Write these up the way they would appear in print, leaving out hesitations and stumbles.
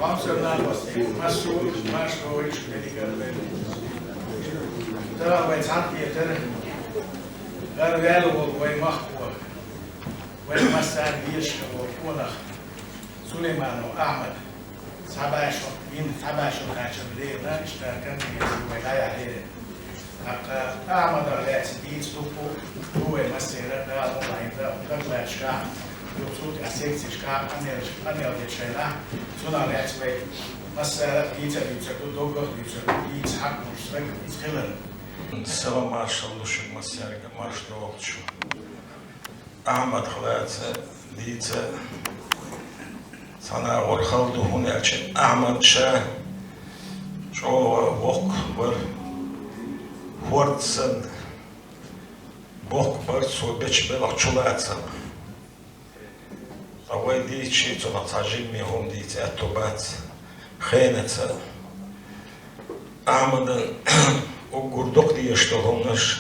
Amsterdam مسؤول مشروعش نگرده. ترى وين سانتي ترى قالوا وين مخبور وين مسان بيشك وكونه سليمان وأحمد سبعشو بين سبعشو كاشم ليه اشتراكان في ولاية عليه. أحمد على سديد سوبو هو مسيرة قالوا ما يبدأ قبل أشكال. يوصل أسيس إشكال أنا أدري سونا لاتوي مسألة بيتا دوغر بيتا حق مشترك بيتخلل. السلام مارشال لوشك مسيرة مارشال وقتشو. أحمد خلاص بيتا سنا ورخلدو هنا عشان أحمد شا شو وق بر هورتسن وق بر سو بيش بلغتشولاتسن. أول دي شيء تنتاجم يوم دي تأتوبات خيانة أحمد وقردق دي يشتغلونش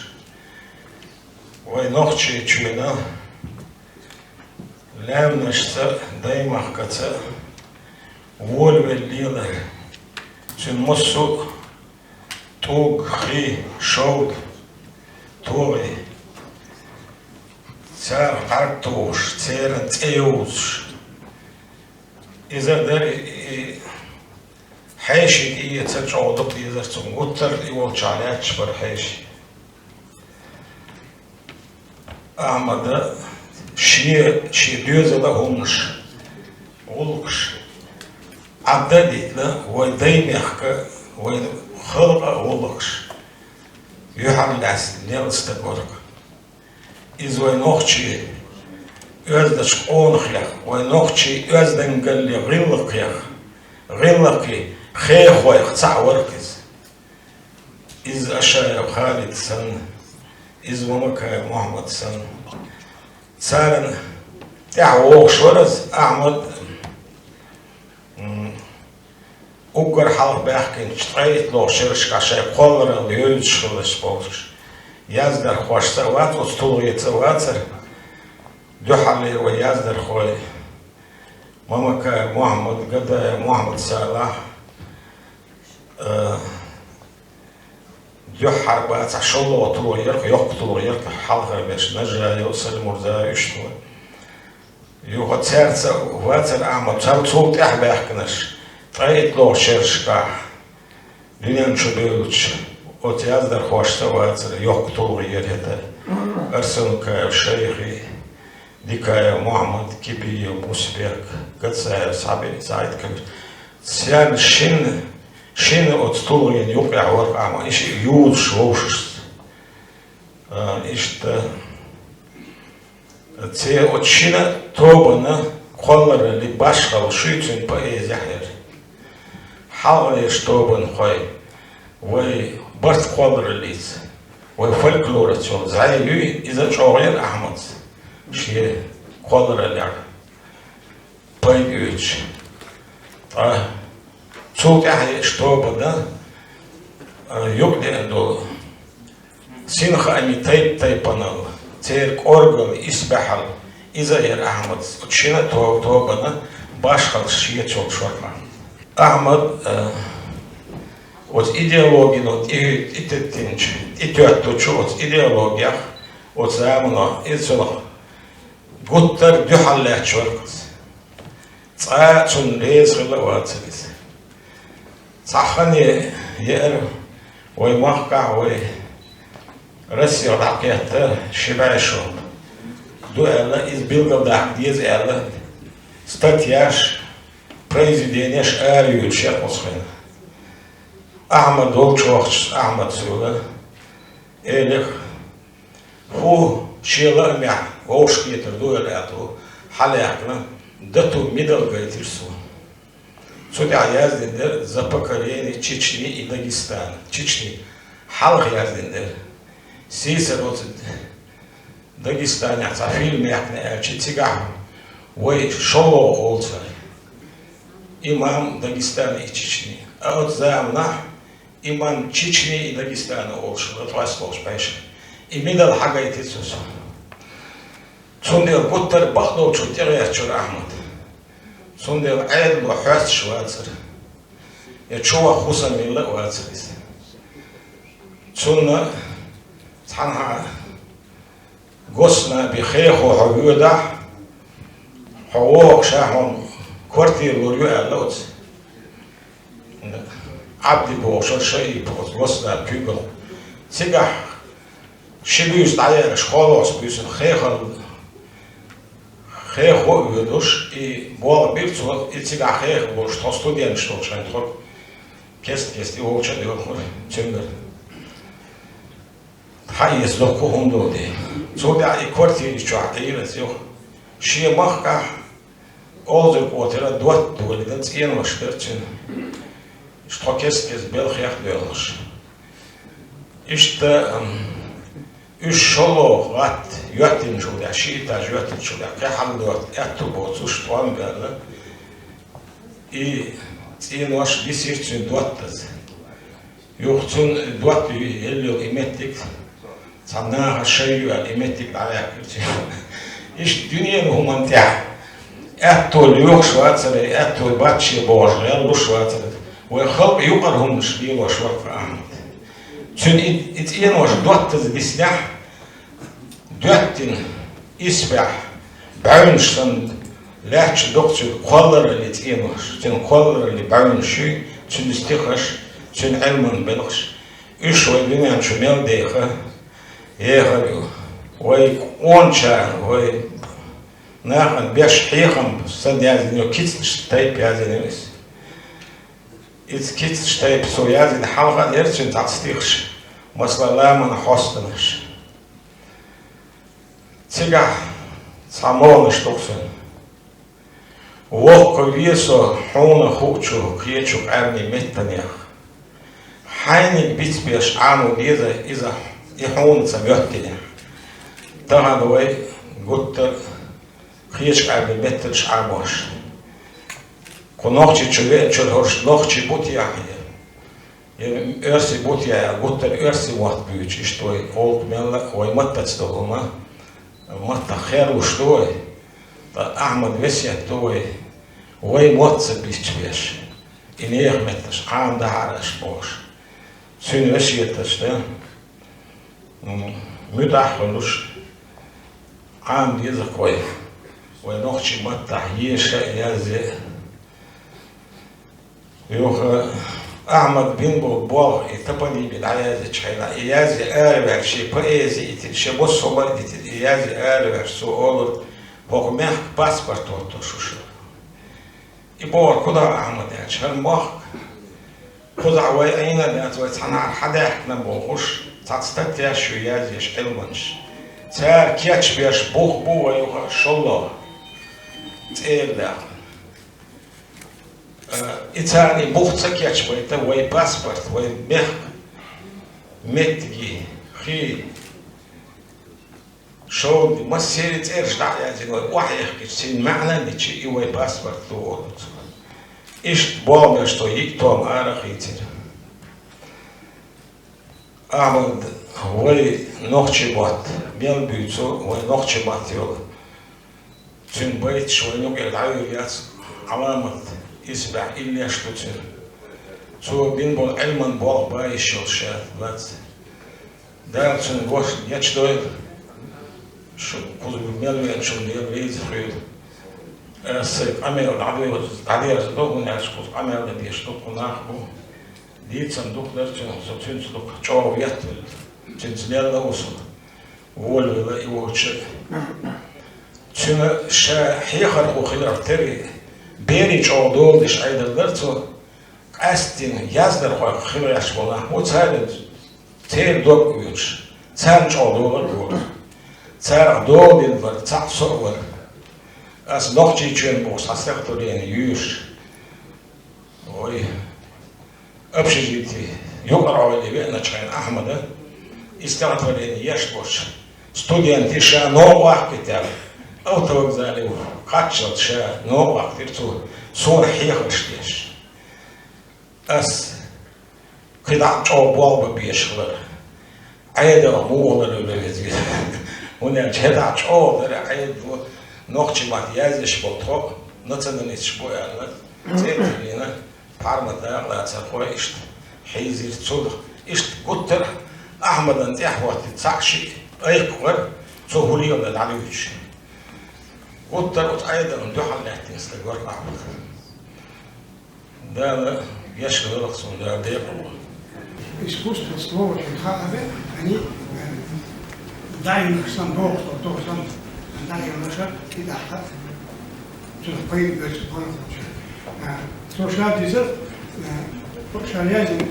وينقشي تشينا لامنش دايما كتا والليلة تنمسو توق خي شوق توغي سار قرطوش تيرن تيوش إذا در حيشي إيه تجعودك إذا تنقطر يوجع عليك بر حيشي أحمد شي ديوزة لهمش ولقش عددت له ويدين يحكى ويخلق ولقش يحمل عسل ليل استقبرك إذا وينوخشي أزدش قونخيا وينوخشي أزدن قال لي غلقي خيخ ويقطع وركز إذا أشايا خالد سن إذا ومكا محمد سن سارن تعوق شورز أحمد أقر حال بيحكي نشتغيت لو شرش كاشي قولر اللي يوجش خلش بوش يازدر خوش سوات وستولغي سواتر دو حالي ويازدر خوي مامك محمد قد محمد صالح دو حربات عشان الله وطلو يرك يقتلو يرك حلقة باش نجا يوصل مرزا يشتوى يوغا تسارتسا واتر أعمى تسار صوت أحبا يحكنش طريق لو شرشكا دنيا نشبيلوش وتيازدر خوش سواتر يقتلو يرك أرسنك شيخي ديكايا محمد كبي وموسبيك قد صعبين سعيد كبير سيان شين أتطلع يعني يوقع ورقع ما إيش يوش ووشش إيش تي أتشينا توبنا قلر اللي باشخل شيتين بأي زحير حاول يشتوبن خوي وي برت قلر الليز وي فولكلورة زي يوي إذا شغير أحمد شيء قلر اللي باي يوش صوت أحد إشتوب ده يقدر إنه سينخ أني تايب أنا تيرك أورجل إسبحل إذا ير أحمد تشينا توب ده باشخل شيء شو شرطة أحمد وت إيديولوجي نوت إتتنش إتوتشوت إيديولوجيا وتزامنا إنسان قطر دحل لا شركس صاعون ليس خلوات سلس صحني يأر ويمحكع وي رسي رقيته شباشو دو ألا إز بيلغل داك ديز ألا ستاتياش بريزيدينيش آريو الشيخ مصخين أحمد وقتش أحمد سولا إليك هو شيلا مع ووش كيتر دو ألاتو حلاقنا دتو ميدل غيترسو سودي عياز دندر زبكريني تشيشني и Дагестан تشيشني حلق ياز دندر سيسر وت Дагестан يعطى فيلم يحكي تشيتيغا وي شو قولت إمام داغستاني تشيشني أو زامنا إمام تشيشني и Дагестан أولش لطواسلوش باش إميدل حاجة يتسوس سوني قطر بخدو شو تغير شو أحمد Sonunda ayet bu hüs şuatır. Ya çoğu husamilla vaatırız. Sonra tanha gosna bi khayhu havuda hawa şahon kvartir vuruyor Allah'ız. Abdi bu şey bu gosna kübel. Sigah şibüs dayar şkolos büsün khayhu vuruş bu bir so sigah khayhu bu student ştoçan çok kest o uçuyor çünkü hayız dokuğundu diye. Sonra kvartir içeride yok. Şiye mahka oldu otera dört duvardan en başlar için. İşte kes belki diyorlar. İşte üç şolo vat yönetim şurada, şiita yönetim şurada. Kehaldo ettu bu suç tuan böyle. En baş bir şey için dörttüz. Yoksun dört yıl emettik. Sana şey emettik ayak için. İşte dünyanın humantiyah. Ettol yok şuatları, ettol batçı boğazı, yallı şuatları. Ve halk yukarıhım şliği var şuat ve ahmet. Çünkü en baş dörttüz bislah, dörttin isbah, bağınıştan, lehçi dokçu kolları lit en baş. Çünkü kolları li bağınışı, çünkü istikhaş, çünkü elman belgış. Üç ve dünyanın şu meldeyha, yeğarıyor. Ve onça, ve ناخذ بيش حيخم صد يازن يو كيتس شتايب يازن يوس إذا كيتس شتايب سو يازن حلقة يرتشن تعستيخش مثلا لا من حوستنش تيجا سامونش توكسن ووق ويسو حون خوتشو كيتشو قرني متنيخ حينك بيت بيش عانو بيزا إذا يحون سميوتنيخ تهان وي قلت خيش قبل بيتش عموش كنوخشي تشل هرش نوخشي بوتيا يعني ارسي بوتيا قلت ارسي واحد بيوتش اشتوي اولد ملا وي متى تستوما متى خير وشتوي احمد وسيا توي وي موتس بيش بيش انير متش عام ده عرش بوش سين وسيا تشتا مدحلوش عام ديزا كوي ونوخشي متح يشا يازي يوخ أحمد بن بوغ يتبني بالعيازي تشحينا يازي آلبر شي بأيزي شي بصو بدي يازي آلبر سو أولر بوغ ميخ باسبورت وطوشوشو يبور كدا أحمد ياتش هالموخ كدا وي أينا لأتوي تحنار حدا يحنا بوغوش تاتستاتيا شو يازي شعلمنش تار كياتش بيش بوغ بو ويوخ شالله تيلا إتاني بوختا كياتش بيتا وي باسبورت وي ميخ متجي خي شو ما سيرت إرجع يعني واحد يحكي سين معنى نتشي وي باسبورت تقولت إيش بوم يشتو يكتوم أرخيتر أحمد وي نوخشي بات بيل بيتو وي نوخشي بات يولا تن بيت شوي نوكي العيويات علامة إسبع إلي أشتوتن سو بين بول علمان بول باي شلشات بات دار تن غوش يتشدويل شو كل بميلوين شو ديال ريز خيل سيب أمير العدوي عدير زدوه ناس كل أمير الذي يشتوك ناخبو ديت صندوق درتن سوتين صندوق شو يتل تنزليال لوصل وول ولا يوتش شنو شا حيخر وخير تري بيري شودول دش عيد درتو قاستين يازدر خير يشبونا وتساعد تير دوك ويوتش تساعد شودول ويوتش تساعد دول ينفر تساعد صور as nog tjien bos as sektor in juus oi opschieti jogar ali na chain ahmad استعطوا لي يشبوش ستوديانتي شا نو وقت كتاب او توزالي قاتشل شا نو وقت ترتو صور حيخشتيش اس قطع جو بواب بيشغل عيدا مو ولا هنا جدا جو عيد نوخشي ماتيازش بطو نتنني تشبوي أنا تيتلينا بارمدا لا تقوى إشت حيزير تصل إشت قطر أحمد أنت أحوات تسعشي أي قوار تهولي ولا العلويش قطر أيضا ندوح على تنستجور أحمد ده يشغل رأسه ده بيقوى искусство слова Хахаве, они дайно сам Бог, то сам дайно наша и даха, что появилось в полном случае. Слушай, дизель, шалязин,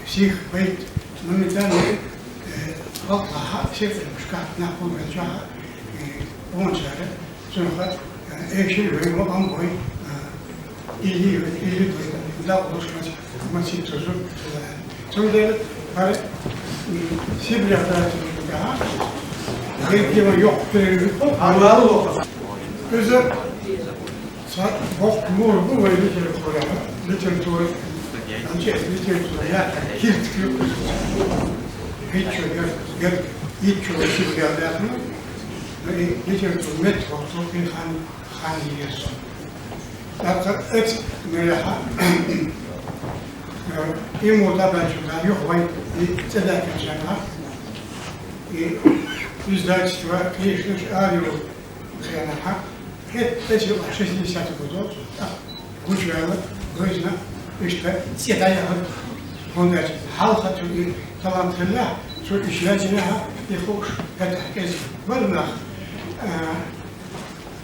всех бейт, моментально, ватлаха, всех шкаф на полгачаха, он шаре, сунха, экши, вы амбой, или да, лошадь, мать тоже. Sonra hani Sibirya tarafında bir yok bir Allah'ı olsun. Özel bak bu ve literatür anca literatür ya hiç Sibirya'da yapma literatür metro bir han yiyorsun. Fakat et meraha İmurda ben şundan yok vay ederken sana izdательство Кришнаш Авио Хренаха это 60 годов учила грозно işte седая он говорит халхату и талантливая что ищательная и хош это из вольна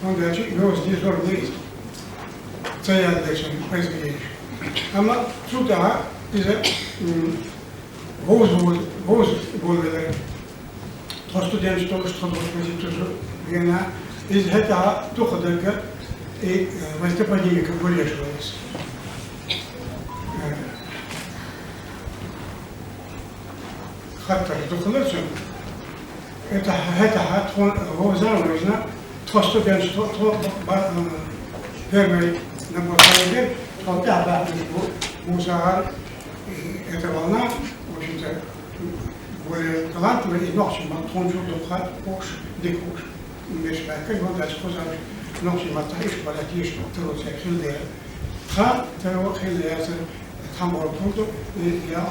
он говорит его здесь зорный царя дальше произведение ama sуда bize voz bolveler studenti to što pozitivno jedna iz heta dohodaka i выступление как бы решилось. Хотя доходится это хат он нужно то студент то первый набор Когда музыкант, эта волна, в общем-то, более талантливая и максимум тончу духа, кош, дикуш, мешка, как он дальше сказал, максимум таиш, балатиш, трудся, хилдер, ха, того хилдер, там ордунду, я,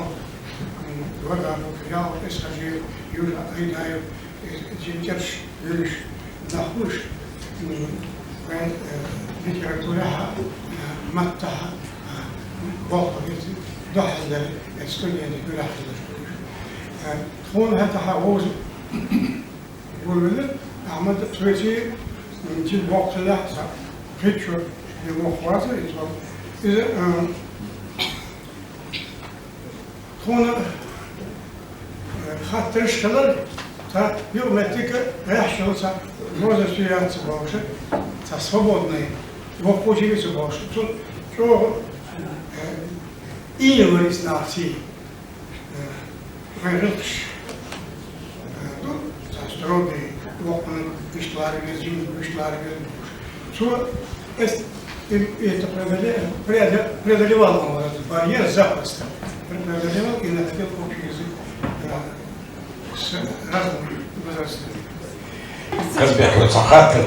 вагану, я, эсхажи, южа, айдаю, джинтерш, юриш, нахуш, литература, متها باقی دهنده استودیانی گرفتش خون هتا حواس بوده اما تویی چی باقی لحظه هیچ نمخواسته ایست خون خاطرش کلر تا بیومتریک ریاشونسا موزشیات باشه تا свободний вохочується більше. Що інвалідність нації вирішиш. Тут застроди, вокна, вишларги, зимні вишларги. Що это преодолевал барьер запросто. Преодолевал и находил общий язык с разными возрастами. Казбек, вот сахатер,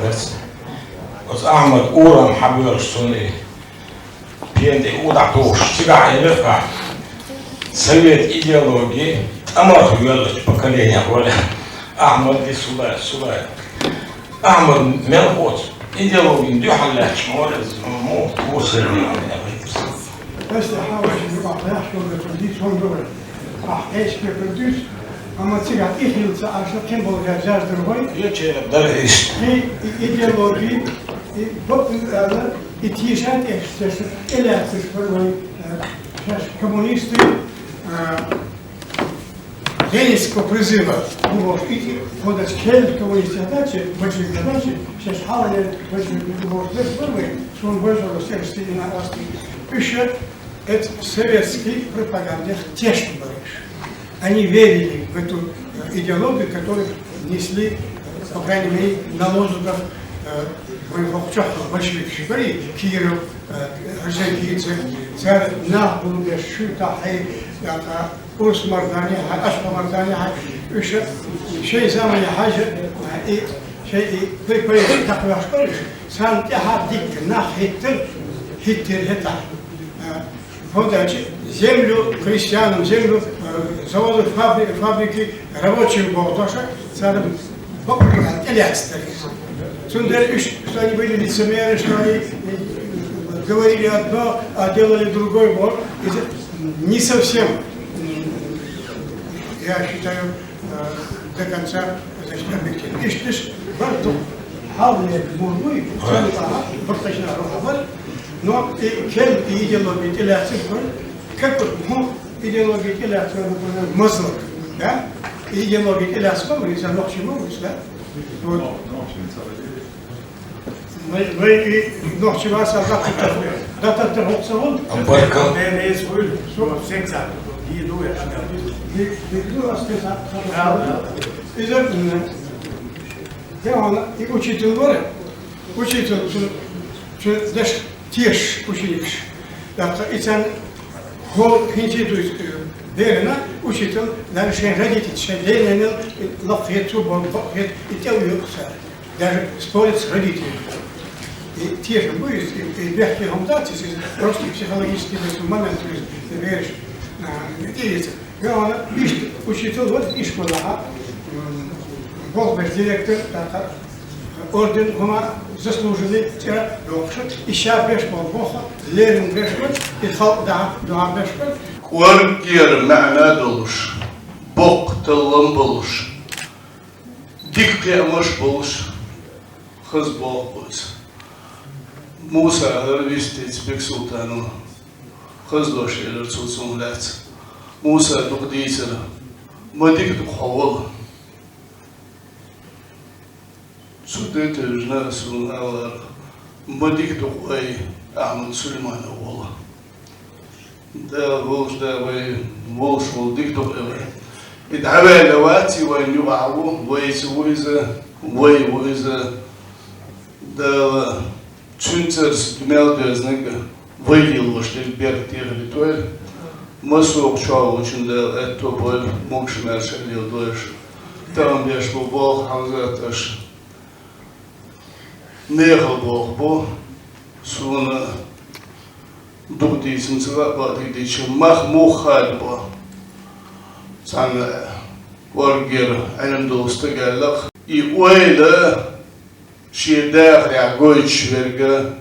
Os Ahmed Uram Habir Sunni Пенде Удатуш Тигаевка Совет идеологии Амар Юэлэч поколения воля Ахмад и Сулай Ахмад Мелхот идеологии Дюхаляч Морез Му Усерни بس حاول يبقى يحصل بترديد هون دول ايش بترديد اما تيجي إيه عشان كم بقول جاز دروي يجي دريش هي إيديولوجي بقول هذا إتيشات إيش إلى تشبه коммунисты Ленинского призыва было идти подать кель коммунистической задачи, большие задачи, сейчас хавали большие выборы, что он больше всех стилей на расты. Еще это советский пропаганде тешно говоришь. Они верили в эту идеологию, которую несли, по крайней мере, на лозунгах большевик Шибари, Киров, Жекицы, царь Нахбулбеш, Шутахай, Урс Мардания, Ашпа Мардания, شيء زمان حاجة شيء في تقوى أشكالش Sanki haddik nah hittir heta. Подачи землю крестьянам, землю заводы, фабрики рабочим был тоже, царь электрик. Сундер, что они были лицемеры, что они говорили одно, а делали другой, вот, не совсем, я считаю, до конца объективно. И что ж, барту, халне, мурмуй, царь тага, бартачна рухабар, но и кем идеология теляций, как мы идеология теляций, например, мазлок, да? Идеология теляций, мы говорим, но к чему, да? Мы и ночь вас отдохнуть, да так торговаться вон. Амбарка. Ne svoj, всех сам. Иду я. Иду рассказать. И учитель говорит, учитель, что даже теж ученик. И там гол институт Дерена, учитель, дальше родители, что Дерена лафет, субон, лафет, и телуются. Даже спорят с родителями. И те же будет, и мягкие гумдации, просто психологический момент, то есть, ты веришь, видите, он ищет, учитель, вот и школа, Бог без директор, орден, гума, заслуженный, тира, локшет, и ща беш Бога, лерин бешмет, и халк да бешмет. Квартир معنا دولش، بق تلم بولش، دقيقة مش بولش، خز بق بولش. موسى هربيستيت بك سلطانو، خز دوش إلى رسول لات. موسى دقديتر، ما ديك دقحول. سودت الجنة رسول الله، ما ديك دقاي أحمد سليمان والله. ده بولش ده بولش ولديك دقاي. إدعوا لواتي وين يوعوا ويسويزه ويويزه ده Чунцерс мелдезник выявил, что Берг Тиралитуэль, Масук Чау Чундел, это боль, Мокшимер Шалил Дойш, там беш Бог, Хамзаташ, Нехал Бог Бо, Суна, Духдисин Цвапа, Дичи, Махмухаль Бо, Сан Варгер, Айнамдул Стагалах, и Уэйда, شيء داخل عقوي شرقة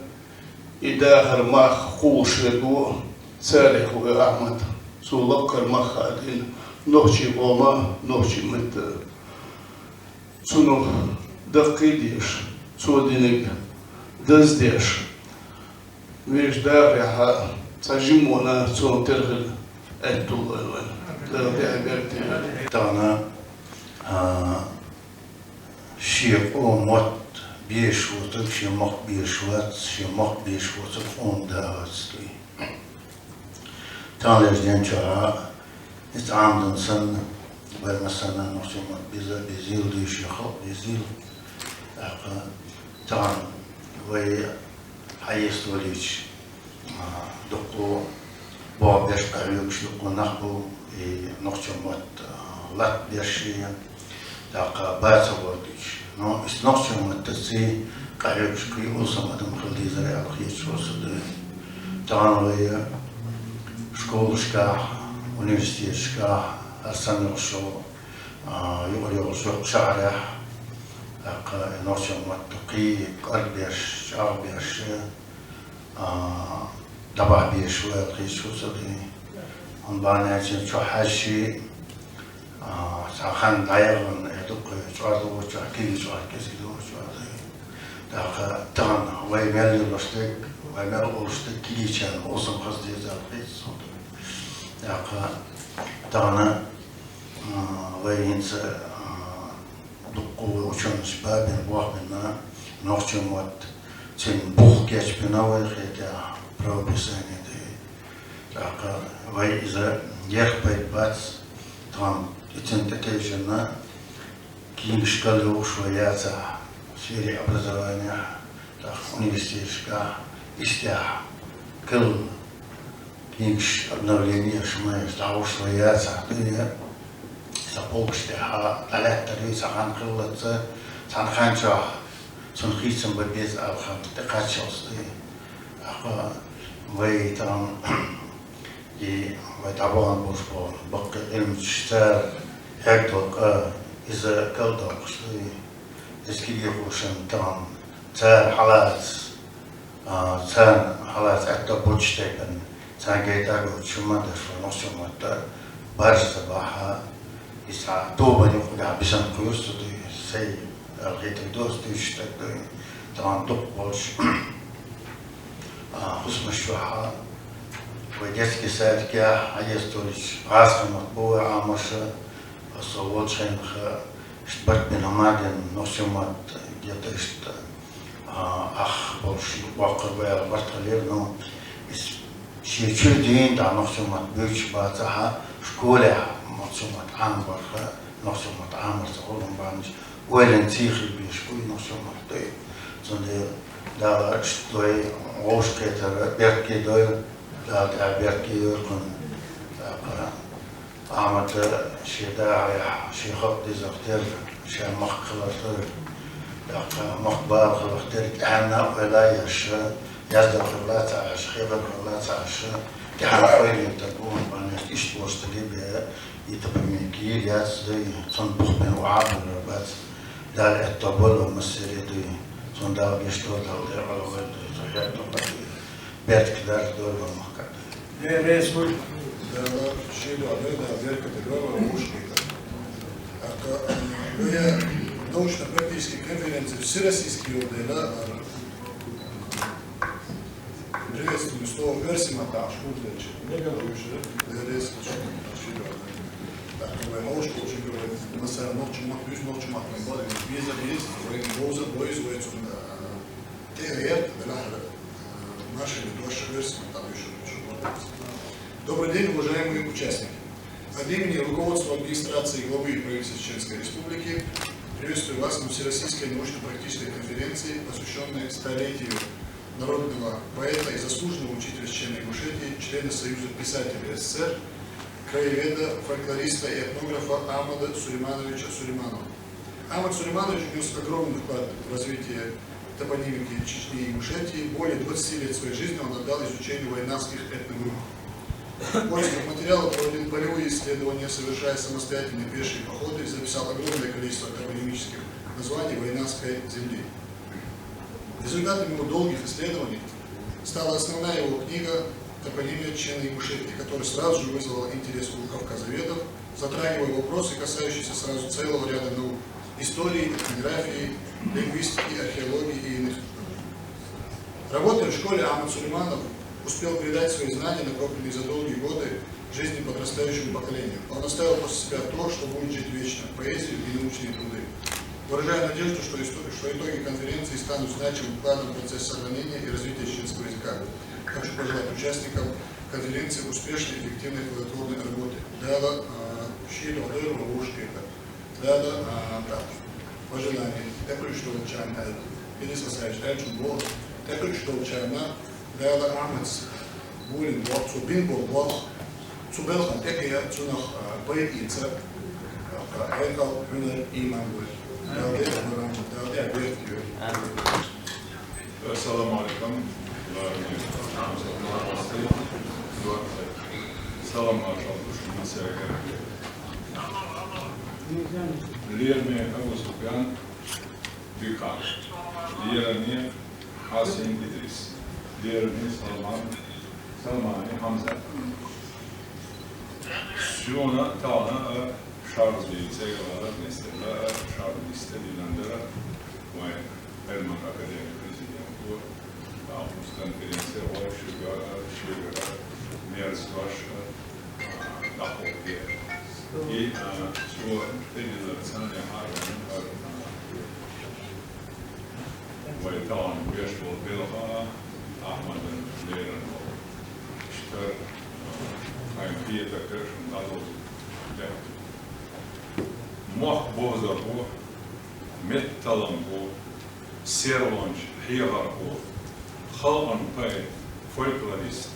يداخل مخ خوش شرقو سالح وأحمد سولقر مخ هذين نخشي بوما نخشي مت سونو دقيديش سودينك دزديش ويش داخل ها تجمعنا سون ترغل أتول ده عبارتي تانا شيء موت بيشوتك شي مخ بيشوت شي مخ بيشوتك اون داستي تاني جدين شرا يتعاملن سن مثلا نحسن بيزيل ديش يخط بيزيل تان وي حيست وليش دقو باب بيش قريوكش دقو نخبو نحسن مت لات بيشي تاقا باتا وليش но из ночи мы тцы каребшки усам адам хлиза алхич осуды танвая школушка университетка арсаношо югорёшо шара ака ночи мы тки карбеш арбеш дабабеш алхич осуды он банач чохаши ساخن دايرن ادوك شوادو شاكي شاكي سيدو شوادو داخا تان ويمل لوشتك ويمل لوشتك كيشان اوسم خزدي زالقيس صوت داخا تانا وينس دقو وشون شباب واحدنا نوختموت تين بوخ كاش بناوي خيتا بروبيساني دي داخا وي اذا يخبي باتس تان Идентификация ким шкалу шваяца в сфере образования, университетска, истя, кил ким обновление шмай стал шваяца, ты запомнишь, а талантливый сахан килаться, санханча, تنخيصن ببيز أبخم تقاتشوس أخا ويتام ويتعبان بوشبون بقى علم تشتار هكتوك إذا كالدوك إسكيلي خوشن تام تان حالات أكتا بوشتيبن تان جيتاغو تشمادش ونصمت بارس باها إسا توبا يقول بسن قيوس سي الغيت دوس تشتك تان تقبلش خصم الشوحة وديسك ساد كيا عيستولش عاصم مطبوع عامش الصوت شينخ اشتبرت من همادن نصمت جيتشت أخ بولش وقر ويا برتغليرنو شيء دين دا نصمت بيش باتها شكولة نصمت عامر نصمت عامر تقولون بانش وين تيخي بيش كوي نصمت دي زندي دا شتوي غوش كيتر بيركي دوي دا بيركي يركن عامت شي داعي شي خط دي زغتر شي مخلطر دا مخبار خلطر تعنا ولا يش يزدر خلات عش خيبر خلات عش كحنا خويل تكون بان ايش توشتلي بها يتبميكي ياس زي صنبوخ بين وعامل بس دا التبول ومسيري دي صندوق يشتغل على الغد صحيح بيت كدار دور المحكمة. ليه رسول؟ ده شيء ده بيركب الجوار ومش كده. هي научно практические конференции всероссийские ОДЛ. Приветствую слово Версимата, Шкурдович. Не говоришь, да? Так, мы научно очень говорим. Мы сами научим плюс научим мы будем без объезда, боюсь, ТР, наши ваши версии там еще. Добрый день, уважаемые участники. От имени руководства администрации главы правительства Чеченской Республики приветствую вас на Всероссийской научно-практической конференции, посвященной столетию народного поэта и заслуженного учителя Чечено-Ингушетии, члена Союза писателей СССР, краеведа, фольклориста и этнографа Амада Сулеймановича Сулейманова. Амад Сулейманович внес огромный вклад в развитие топонимики Чечни и Ингушетии. Более 20 лет своей жизни он отдал изучению войнавских этногрупп. В поисках материалов проводил полевые исследования, совершая самостоятельные пешие походы, записал огромное количество топонимических названий войнавской земли. Результатом его долгих исследований стала основная его книга «Топонимия Чечено-Ингушетии», которая сразу же вызвала интерес у кавказоведов, затрагивая вопросы, касающиеся сразу целого ряда наук – истории, этнографии, лингвистики, археологии и иных. Работая в школе, Амад Сулейманов успел передать свои знания, накопленные за долгие годы жизни подрастающему поколению. Он оставил после себя то, что будет жить вечно – поэзию и научные труды. Выражаю надежду, что итоги конференции станут значимым вкладом в процесс сохранения и развития чеченского языка. Хочу пожелать участникам конференции успешной, эффективной и плодотворной работы. Дала щит, одойру, ловушки, дала пожелание. Такой, что чайна, или спасаешь, дальше бог. Такой, что чайна, дала амец, булин, бог, цубин, бог, цубелхан, такие, цунах, поэтица, айкал, хюнер, иман, будет. Assalamu alaikum. Salam Lirme Abu Sufyan Bikar. Lirme Hasim Idris. Lirme Salmani Hamza. Şuna tağına şarjı olarak mesela şarjı istediğinlere ve elmak akademi prezidenti Ağustos konferansı o şurada meclis daxil и şu федерация harman ve tamam yaşlı bilha Ahmet'in lerin işte kayıpiyete karşı nazo Мох бозаку, металланку, серванч, хигарку, халан пай, фольклорист,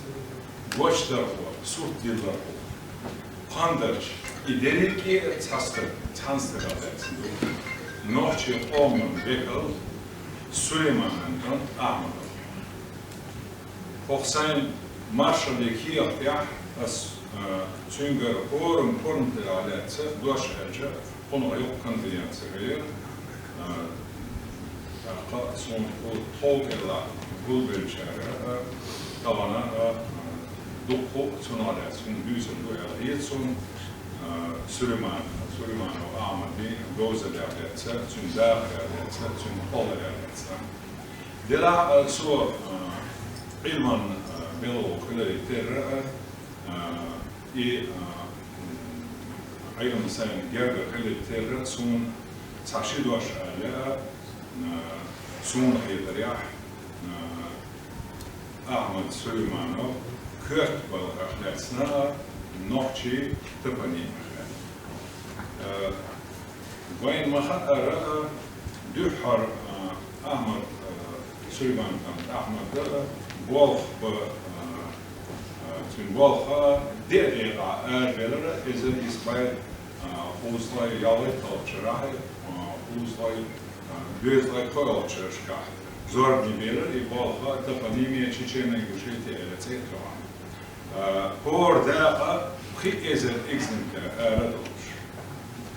гочтарку, суртдиларку, пандарч, идерики цастер, цанстер адайсынды. Нохчи омын бекал, Süleyman'dan Ahmet'e. Hoxayn marşaldaki yapıya as çünkü orum aletsi doş elce onu yok konferansı verir. Son o tolkela bulbelçere tavana dokku sunaletsin büyüsün bu yetsun Süleyman o Ahmet'i dozer aletsi çünkü aletsi çünkü pol aletsi. Dela so ilman belo kılırıktır i ayın sen gerge kılırıktır son taşı doş ale son hayırlar Ahmet Süleymanov kört balıklarına nokçi tıpani Vayn mahara dühar Ahmet Süleymanov Ahmet Bolh tüm bolha dediğe erbeler ezel isbay uzlay yalı kalçırah uzlay gözlay koyalçırışka zor bibeler i bolha toponimiye çiçeğine güçlüğü etc. Orada ki ezel exemplar eradılır.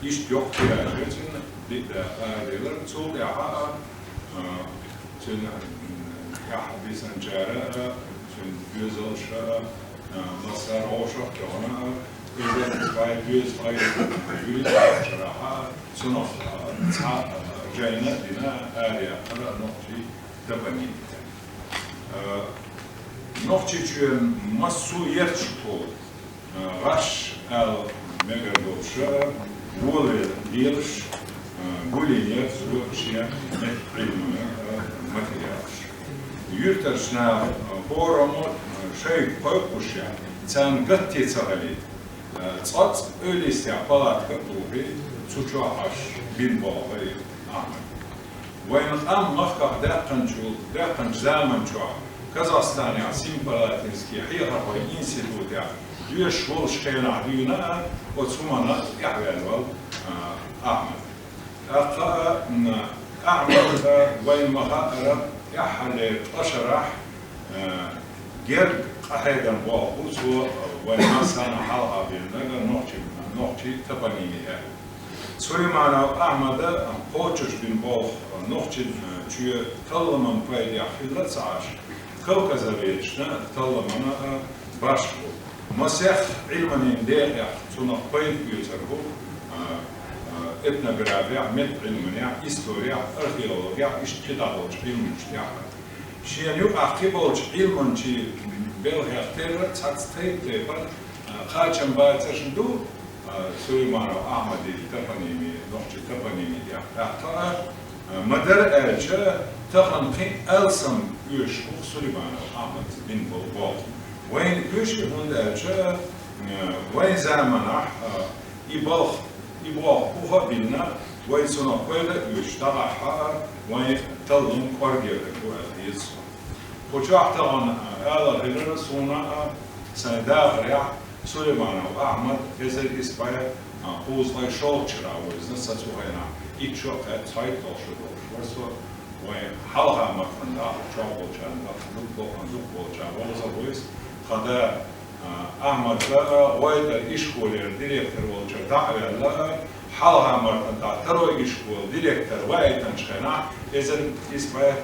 İş yok kiracı bir de erbeler çoğu yaha tüm bir sancara Bözelsche, Masar Roshach, Jona, zwei Bösfei, Bösfei, zu noch Jaina, Dina, Aria, noch die Tabanite. Noch die Massu Yerchko, Rasch, El Megadosche, Wohle, Dirsch, Gulinjev, Zurchia, mit Prima, Materials. Yurtarsna Boromot, Şeyh Koykuşya, sen gıtti çağali, çat öyleyse palat kapılı, suçu aş bin bağlı Ahmet. Ve am mafkah dağın zaman çoğu, Kazakistan ya Simpalatinski, Hiyar ve İnstitut ya, düğü şol şkayna düğüne, o çumana yahvel val Ahmet. Ahmet ve mahara يحل أشرح جرد أحدا وأخوه والناس أنا حلقة بيننا نحكي تبنيمية. سليمان أحمد قوتش بن بوخ نحكي شو تلمن فايد يحفظ عاش كوكزا بيتشنا تلمن باشكو مسيح علمني دايح سنة فايد بيتربو etnografya, metrilmania, historia, arheologia, iştidadoç, ilminçliya. Şiyanu akıbolç ilminçi belhehterre çatstayıp var. Kaçın bağırsındu Süleymanov Ahmedi tapanimi, nokçu tapanimi ya. Hatta madar elçe tahanki elsam üç Süleymanov Ahmed bin Bolbol. Ve üç hund elçe ve zamanah ibalh İbrah buha bilna ve sonra böyle üçtaraha ve talın korgere bu elbis. Koçaktan ağlarlar sonra senedağrya Süleymanov Ahmet ezel isbaya uzlay şolçra ve iznasa tuhayna iço et sayt olşudur. Varsa ve halha makfında çoğulçanda lukbolçan olsa boyuz kada Ahmet'la Oyda İşkol'un direktör olacak dağlarla halha martında taro İşkol direktör ve eğitim çıkana ezel isme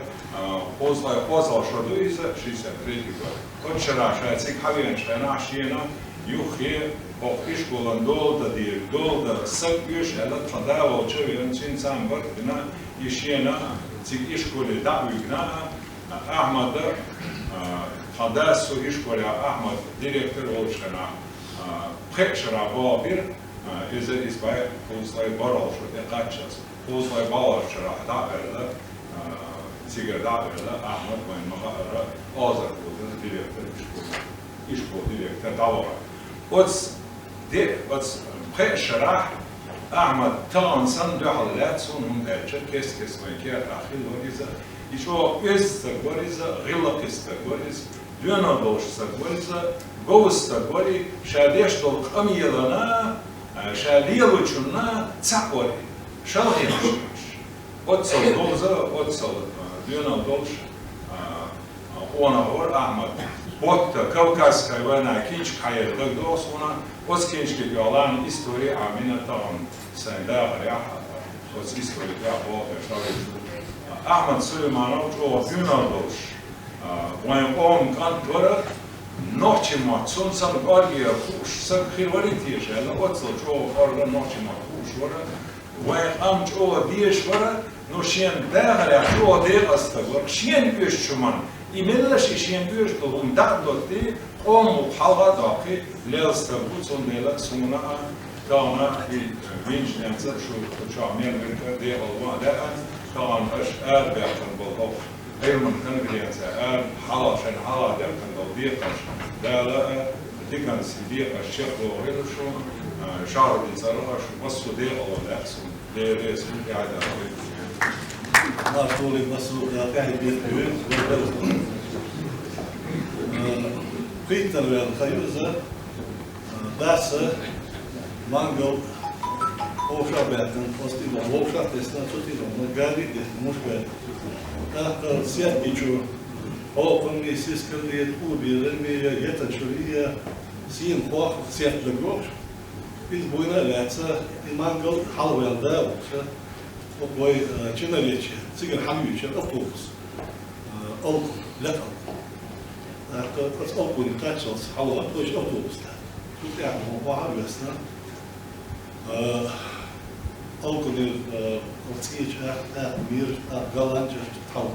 pozal şurada ise şişe kritiker. Koçera şahsik haviyen çıkana şiyena yuhi o İşkol'un dolda değil dolda sık yüş elat kadar olacak ve insan var bina işiyena zik İşkol'u da büyükna Ahmet'da Hadas o işkolya Ahmet direktör oluşana pekşara babir ezel isbay pozlay barol şu kaçacağız. Pozlay barol şara da verle sigar da verle Ahmet ve Mahara azar oldu direktör işkol direktör davara. Ots pekşara Ahmet tansan duhalat sonun belçe kes ve ahil var İşo östagoriza, gılak istagoriza, düğüna doğuş istagoriza, gov istagori, şadeş doluk amiyelana, şadiyel uçunna, çakori, şalhiyel uçunmuş. Otsal doza, otsal بيونا دولش وانا هو أحمد وقت كوكاس كوانا كينش خير دكتوس وانا وس كينش كيالان إستوري عمينا طبعا سندا رياحة وس إستوري يا بوك شغل أحمد سليمانوف هو بيونا دولش وين قوم كان تورا نوتشي ما تسون سام قاري خوش سب خيروريتيش هلا وصل جو قارا نوتشي ما خوش ورا وين أم جو ديش ورا نوشين داخل جو دير أستغرق شين بيش شمان إيميلش شين بيش تقوم دعوتي قوم بحلقة داقي لأستغرق سون ديلا سونا كانا في وينش نمسر شو عمير من دي الله ده كان أش بيعتن بالله هيرمن كان بيعتن حلا شن حلا ده كان ضيقش لا لا دي كان سيدي الشيخ وغير شو شعر بيصيرها شو وصل دي الله ده سون دي سون قاعد ما طولي بس قاعد بيتكلم قيتر الخيوزة بس مانجو وشا بيتن وستي وشا تسنا توتي لو قالي مش قالي تحت سياد بيجو هو كم يسيس كل يتقول بيرمي يتشريه سين خوخ سياد لجوش biz bugüne lerse imangol halvel da olsa o boy çineriçi sigir hamyuçi otobüs ol letal das auch gut Tatschos halva durch otobüs da tut mo bahar vesna alkohol otsiyecha mir galanca tal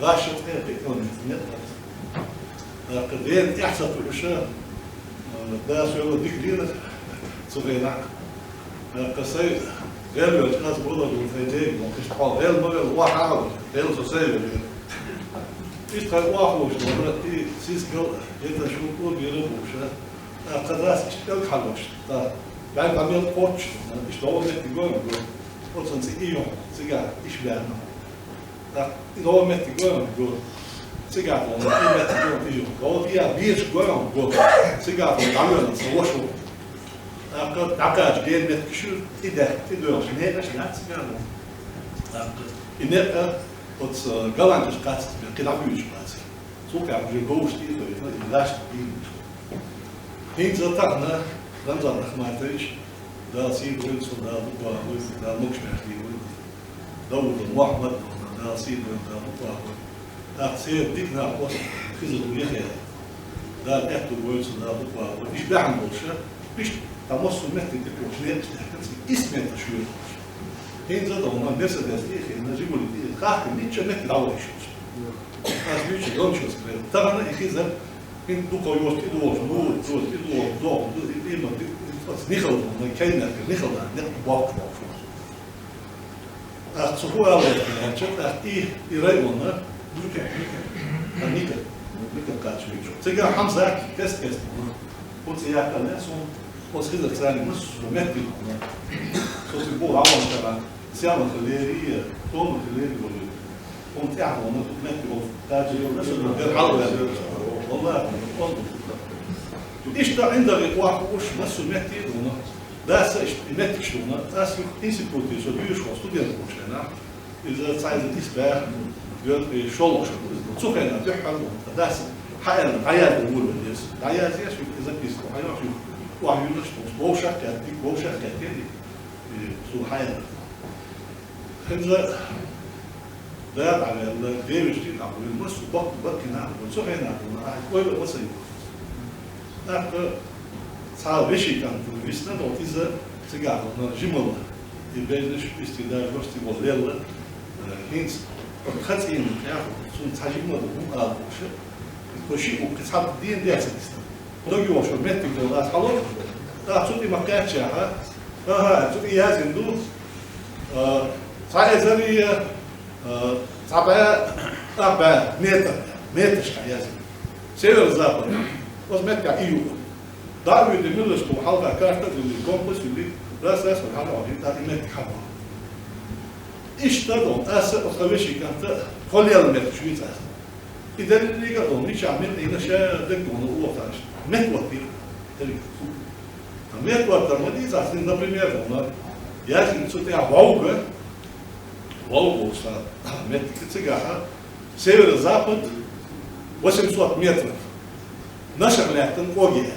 raşet ekonomik net kadar ihsat uşa da şöyle dikliyor صغيرة قصير غير الناس بقولوا بالفيديو ممكن تقول غير مرة واحد غير صغير إيش كان واحد وش مرة إيه سيس قل جدا شو بقول بيربوش قداس إشتغل حلوش تا بعد بعمل قطش إيش لو مت تقول قطن سيئيهم سيجار إيش بيعمل تا لو مت تقول سيجار لو مت تقول إيهم لو فيها بيش قول سيجار تعمل سوشو عقاج جيل متكشور إذا تدور شنيرش ناس قالوا إنك وتس قلنا تشقات كده بيوش بس سوق عم يجوش تيجي لاش تيجي هين زتنا رمضان رحمتيش دا سيد وين صدا بقى وين دا مش محتاج داود محمد دا سيد وين دا بقى دا سيد ديكنا وصل خزر وياه دا أكتب وين صدا بقى وإيش بعمل شيء إيش تمص المهد تكوش نيت اسمه تشويه هين زاد هما الناس اللي هتيجي نجيبوا اللي خاك نيتش مهد الأول يشوف از بيش دون شوز كده طبعا إخيزا هين دو قيوش تدوش نور تدوش دو إما نخل ما كينا نخل نخل واقف أتصفوا أول كده شفت إيه يرايونا نيكا كاتش بيجو تيجي حمزة كست قلت يا كلاس وصيدة ثاني مش مهدي صوت يقول عوض تبع سيارة خليرية توم خليري قمت أعمل مهدي تاجي غير حلوة والله إيش ده عندك واحد وش نفسه مهدي هنا ده سش مهدي شو هنا ده سو إنسيبوتي شو بيوش وستوديان وش هنا إذا تعيد تسبح قال شو شو هنا تحل ده حياة عيال الأول والناس عيال زي شو إذا كيسو حياة شو واحد يقول لك بوشة كاتي سو حياة هذا ده على الديرج دي نعمل المس وبق نعمل سو هنا نعمل كل وصل ده صار بشي كان في السنة وتيزا سجع جملة يبينش استدار وستي والليلة هينس خاتين ياخذ سو تحجم ده هم وشي وكتحط دين ده سيستم لو يوش متك ده خلاص ده صوتي ما كانش ها صوتي يازن دو صحيح زي طبعا متر يازن سير زابط بس متك ايو دارو اللي ملش تو حلقه كارت اللي كومبوس اللي راس الحلقه دي بتاعت متك حلقه ايش تدون اسا وخويشي كانت خلي المتر شويه إذا اللي قالوا مش عامل إذا شاء دكتور هو فاش متوتر تري متوتر ما دي زين ده بريمير ولا يا أخي نسوتي عواوجة صار متك تجاها северо-запад 800 метров. Наша лятон Огия.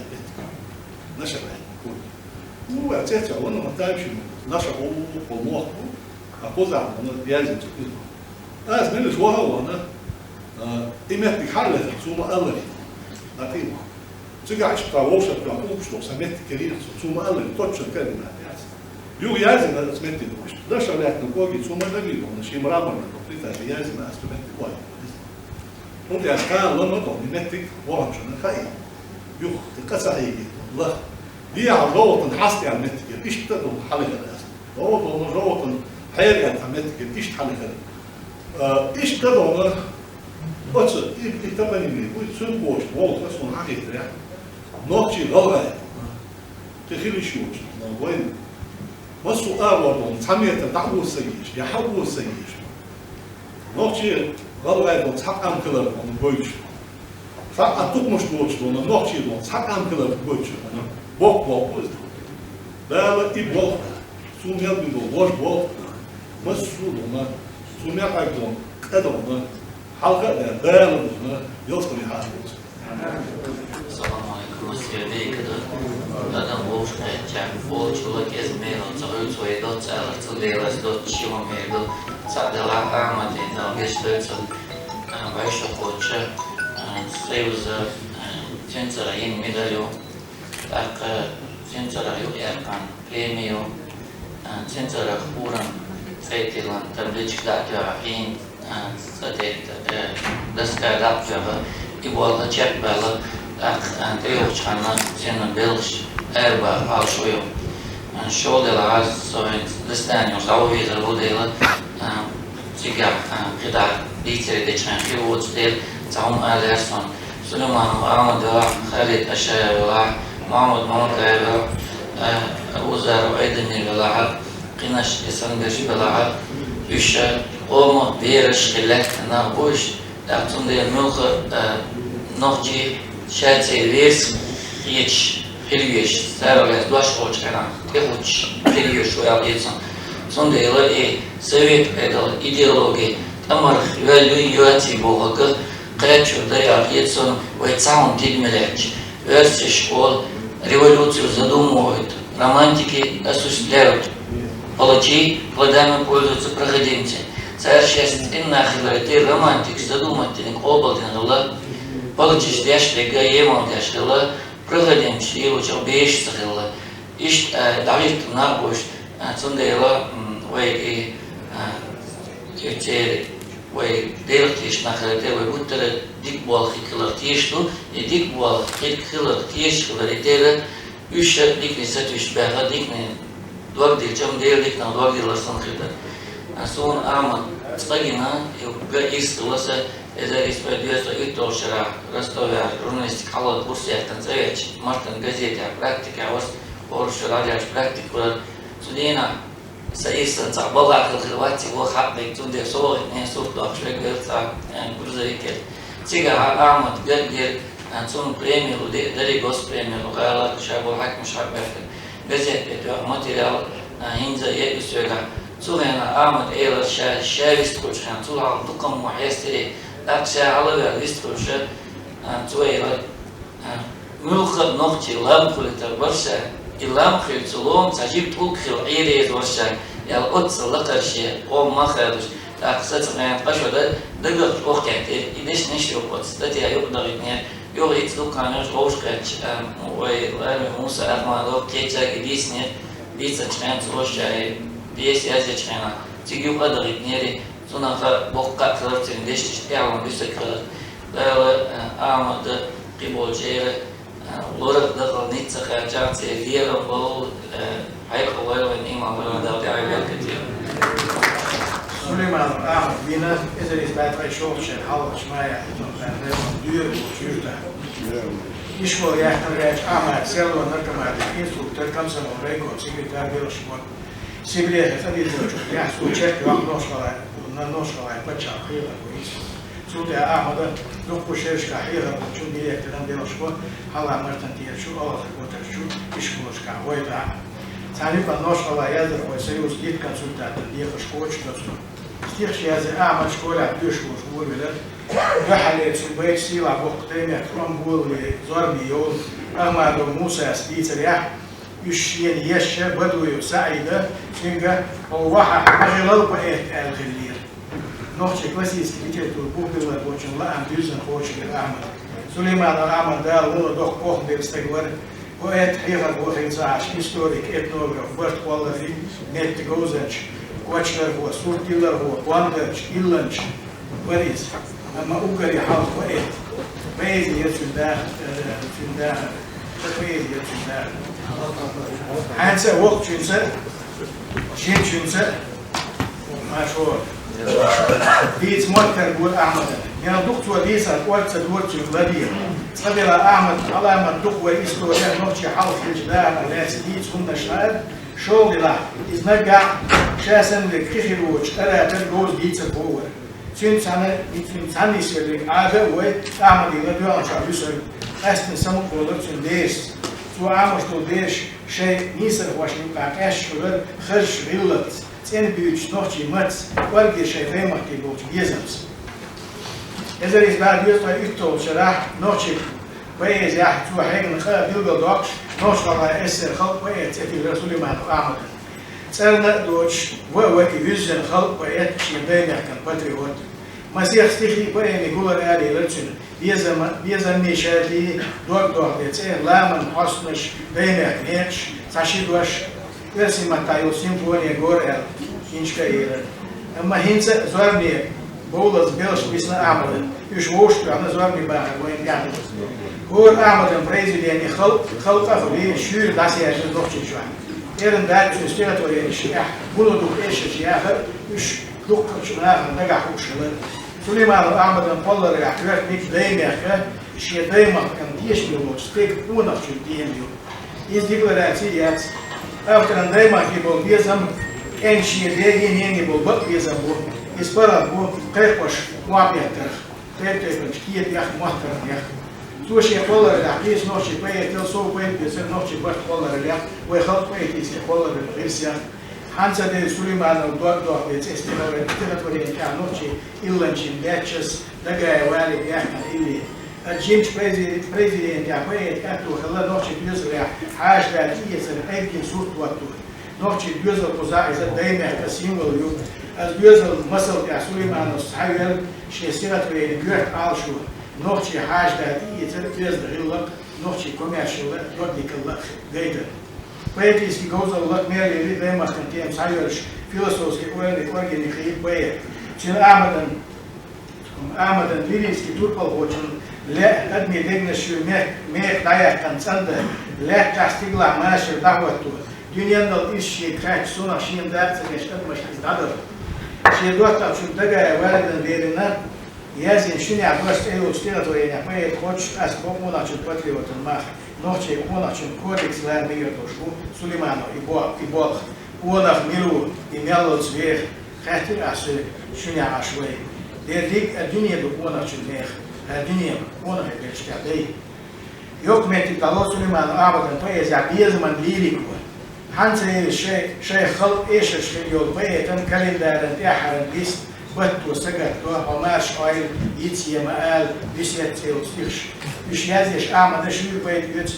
Наша лятон. Ну, отец, он нам дальше. Наша полмох. А поза, он язык. А знаешь, что она? Имеет бихарле, сума аллери. А ты цыгач правоша прям что самет керир сума аллери точно кельна. Ю язык надо сметить. Наша лятон Огия сума давил. Он шим рабан, прита язык на сметить кой. Ну, я сказал, он вот он сметить вообще на хай. Ю, ты касаиги. Ла. Я роутон хасти على المتكل ايش تقدر حلقه روتن حيري على المتكل ايش حلقه ايش تقدر بس يتبني لي ويصير بوش والله اسمه حقيقه يعني نوتشي غلط تخيل شو وين بس اول سميه تعبوا السيش يحبوا السيش نوتشي غلط وتحق ام كلر من بوش فقط مش بوش نوتشي وتحق ام كلر بوش Бог Бог. Да, и Бог. Сумел бы был, Бог Бог. Мы судно, сумел как дом. Это он. Халка, да, он, Ёлска Михайлович. Салам алейкум, Сергей Кадр. Adam Wolfgang, voor человек из мира, целую свою дочь, целилась дочь, чего миру, садила Ахмад, и там гештуется большой хоче, союза, центра им медалю. Так, центраю эркан премию, центра хуран, фейтилан, табличка датя, ин, садет, доска датя, и была чекбела, так, треугчана, цена белш, эрба, алшую, шодела, аз, совет, достанию, заувизер, водила, сега, когда дитери дечен, хивуд, стель, цаум алерсон, Сулейман, Амадова, Халид, Ашаева, محمد منقر وزار عيدني بلعب قناش إسانجش بلعب إيش قوم بيرش خلك نابوش لكن ده ملك نخجي شاتي ويس خيش خليش سارة دوش خوش كنا تخوش خليش ويابيتسون سند إلى إيه سويت بدل إيديولوجي أمر يولي يواتي بوهك قرأتشو دريابيتسون ويتساون تيجملش версии школ революцию задумывают, романтики осуществляют, палачи плодами пользуются проходимцы. Царь счастье нахилы, романтик задумательник, обалден, палачи ждящие, гаемал дящие, проходимцы, и учил бейшцы, ищ давит на буш, цундейла, вей и وي ديرتيش نخلته وي بوتر ديك بول خيكلرتيش تو ديك بول خيكلرتيش خلريتير üç dik ne satış beha dik ne dört dik cam değil dik ne dört dik larsan khida son ama stagina ga istulasa ezer ispediyosa itoshara rastover журналистик халат бурсиятан завеч мартан газета практика вас оршурадя практика судина سيستن صعبة على الخواتي وحقك تودي صور إنه صوت أخشى قلت برزريك تيجا أعمد جرجر أنتون بريمير ودي دري جوس بريمير وقالك شابو حق مش حق بحث جزء بتوع ماتيريال هينزا يسوع سوهنا أعمد إير شايست كوش كان طلع دكم وحيستري أكشى على الريست كوش توير ملخد نقطي لام كلتا برشة إلام خيل سلوم تجيب طول خيل عيري ورشة يالقدس لقرشة أو ما خيرش أقصد ما ينقشوا ده دقق وقت إدش نشرو قدس ده تيا يقدر يتنين يوغ يتلو كانوش غوش كاتش ويلامي موسى أرمادو كيتشا كديسني ديسا تشخين تروشة ديس يازي تشخينا تيجي يقدر يتنيري سونا بوقع كرتين ديش تشتعون بيسكر ده أعمد قبول جيري لورق دخل نيتسا خارجاتي ليرا بول حيقو غير إمام غير داودي عيبال كتير سليمان أحمد بينا إذا إثبات أي شوف شيء حاول شمايا دير وشيرتا يشمل يحتمل رأيش أحمد سيلو نركمات إنستركتور كم سنة وريكو سيكرتار بيرشمون سيبريه تبي تقول يحسو تشيك يوم نوشكلاي بتشا خيرا كويس سوتي أحمد نقول شيرش كحيرا شو بيريك تنام بيرشمون حالا مرتن تير شو الله تقول شو يشملش كهويتا ثاني نوشكلاي يادر ويسيوس جيت كونسلتات ديخ شكوش نفسه استيخ شيازي أعمل شكولا بيشوش هو ولا رحلة سبيت سيلا بوقتين ترامبول زوربي يوم أما موسى سبيتريا يشين يشة بدوي سعيدة سينجا هو واحد أغلب بقيت الغلير نوحش كلاسيس كبيرة تربوه بلا بوشن لا أم دوزن خوش بالأعمال سليمان الأعمال دال ولا دوخ بوخ بيستقبل وقت حيغا بوخين ساعش هيستوريك إتنوغراف برت والله نت جوزنش واتشلر هو سورتيلر هو واندرش إلنش وريز أما أوغري حاول وقت بيزي يتفل داخل في الداخل بيزي يتفل داخل حانسا وقت شنسا شين شنسا مشهور ديت موتر قول أحمد يا دكتور ديسا قلت دورت الغدير قبل أحمد على ما دكتور إستوريا نوتشي حاول في الجدار الناس ديت هم شاد شغل لا إزنقع شاسن لكخير وش ألا تلقوز ديت البور سين سنة يسير عادة وأحمد يغدو عن شعب يسر أستن سمك ولدتن ديس سو عامش تو ديش شيء نيسر واشن قاعش شغل خرج غلط سين بيوش نوتشي ماتس ورقي شيء فيما كيبوش يزمس إذا بعد يطلع يكتب شرح نوتشي ويز يحت سو حين خا ديلغ دوكش نوش قرا اسر خلق ويت في رسول ما أعمل سألنا دوتش ويزن خلق ويت شيء دايما كان باتريوت مسيح استخدي بين يقول عليه لتشن بيزن ميشالي دوك بيتين لا من حسنش دايما كنيش تشيدوش ورسي متايو سيمفونيا غورال إنش كايرا أما هنسا زورني بولز بيلش بيسنا أعمل يش ووش أنا زورني بقى وين يعني هو أعمل بريزيديني خلق أخلي شير داسي عشان نروح شوان إيرن دات سيستيرت ولا شيء بولو دوك إيش شيء آخر يش دوك شناه نجح وشلون سليمان أعمل نقول له احترق نيك دايما شيء دايما كان ديش بيلوش تيك بونا شو دينيو إز ديكلاراتيات أفكر دايما كيبول بيزم إن شيء دايين يعني بول بيزم بول إسبرا بول قيقش وابيتر قيقش كيد يخ محترم يخ سو شيء قول له عقيس نوشي بيه تلصو بيه بيصير نوشي بيه قول له لا ويخلط بيه تيسي قول له بالغيرسيا حانسا دي سليمان ودوك بيتستمر تلاتوري كان نوشي إلانشين بيتشس دقاء والي بيحكم إلي الجيمش بريزيدنت يعطيه كاتو خلال نوشي بيزرع حاج ذاتية سنحيكي صورت وقتو نوشي بيزر قزاعي زد دايما كسيم واليوم از بيزر مصر يا سليمان الصحيوال شي سيرت وين جوت عالشو نوشي حاج ذاتية زد بيزر غلق نوشي كوميرشل يوديك الله غيدر بيتيس كي جوز الله ميري اللي دايما خنتيم صحيوالش فيلسوس كي أورجيني خيب بيه شين أعمدن ليريس كي توربال وشن لا أدمي دينا شو ميك دايا كان سنده لا تستقلع ماشي دعوته دنيا نل إشي كراش سونا شين دارت سكش أدمش تدادر شيء دوت أو شو دقة والدن ديرنا يازين شنو عباس أيوة ستيرة وين عباية خوش أسبوع مونا شو بطلي وتنماخ نوشي مونا شو كودكس لا ميرتو شو سليمانو يبوخ ونخ ميلو يميلو زوير خاطر أسر شنو عشوي ديك الدنيا بقونا شو ميخ الدنيا بقونا هيك كده يوم ما تطلع سليمان أعبد طيب يعبيز من ليريكو حنسى شيء خلق إيش شيء يوم بيتم كالندر انتحر بيس بتو سجت وهماش أيل يتسي مقال بيسيت سيوتيش مش يازيش أعمد شو بيت يت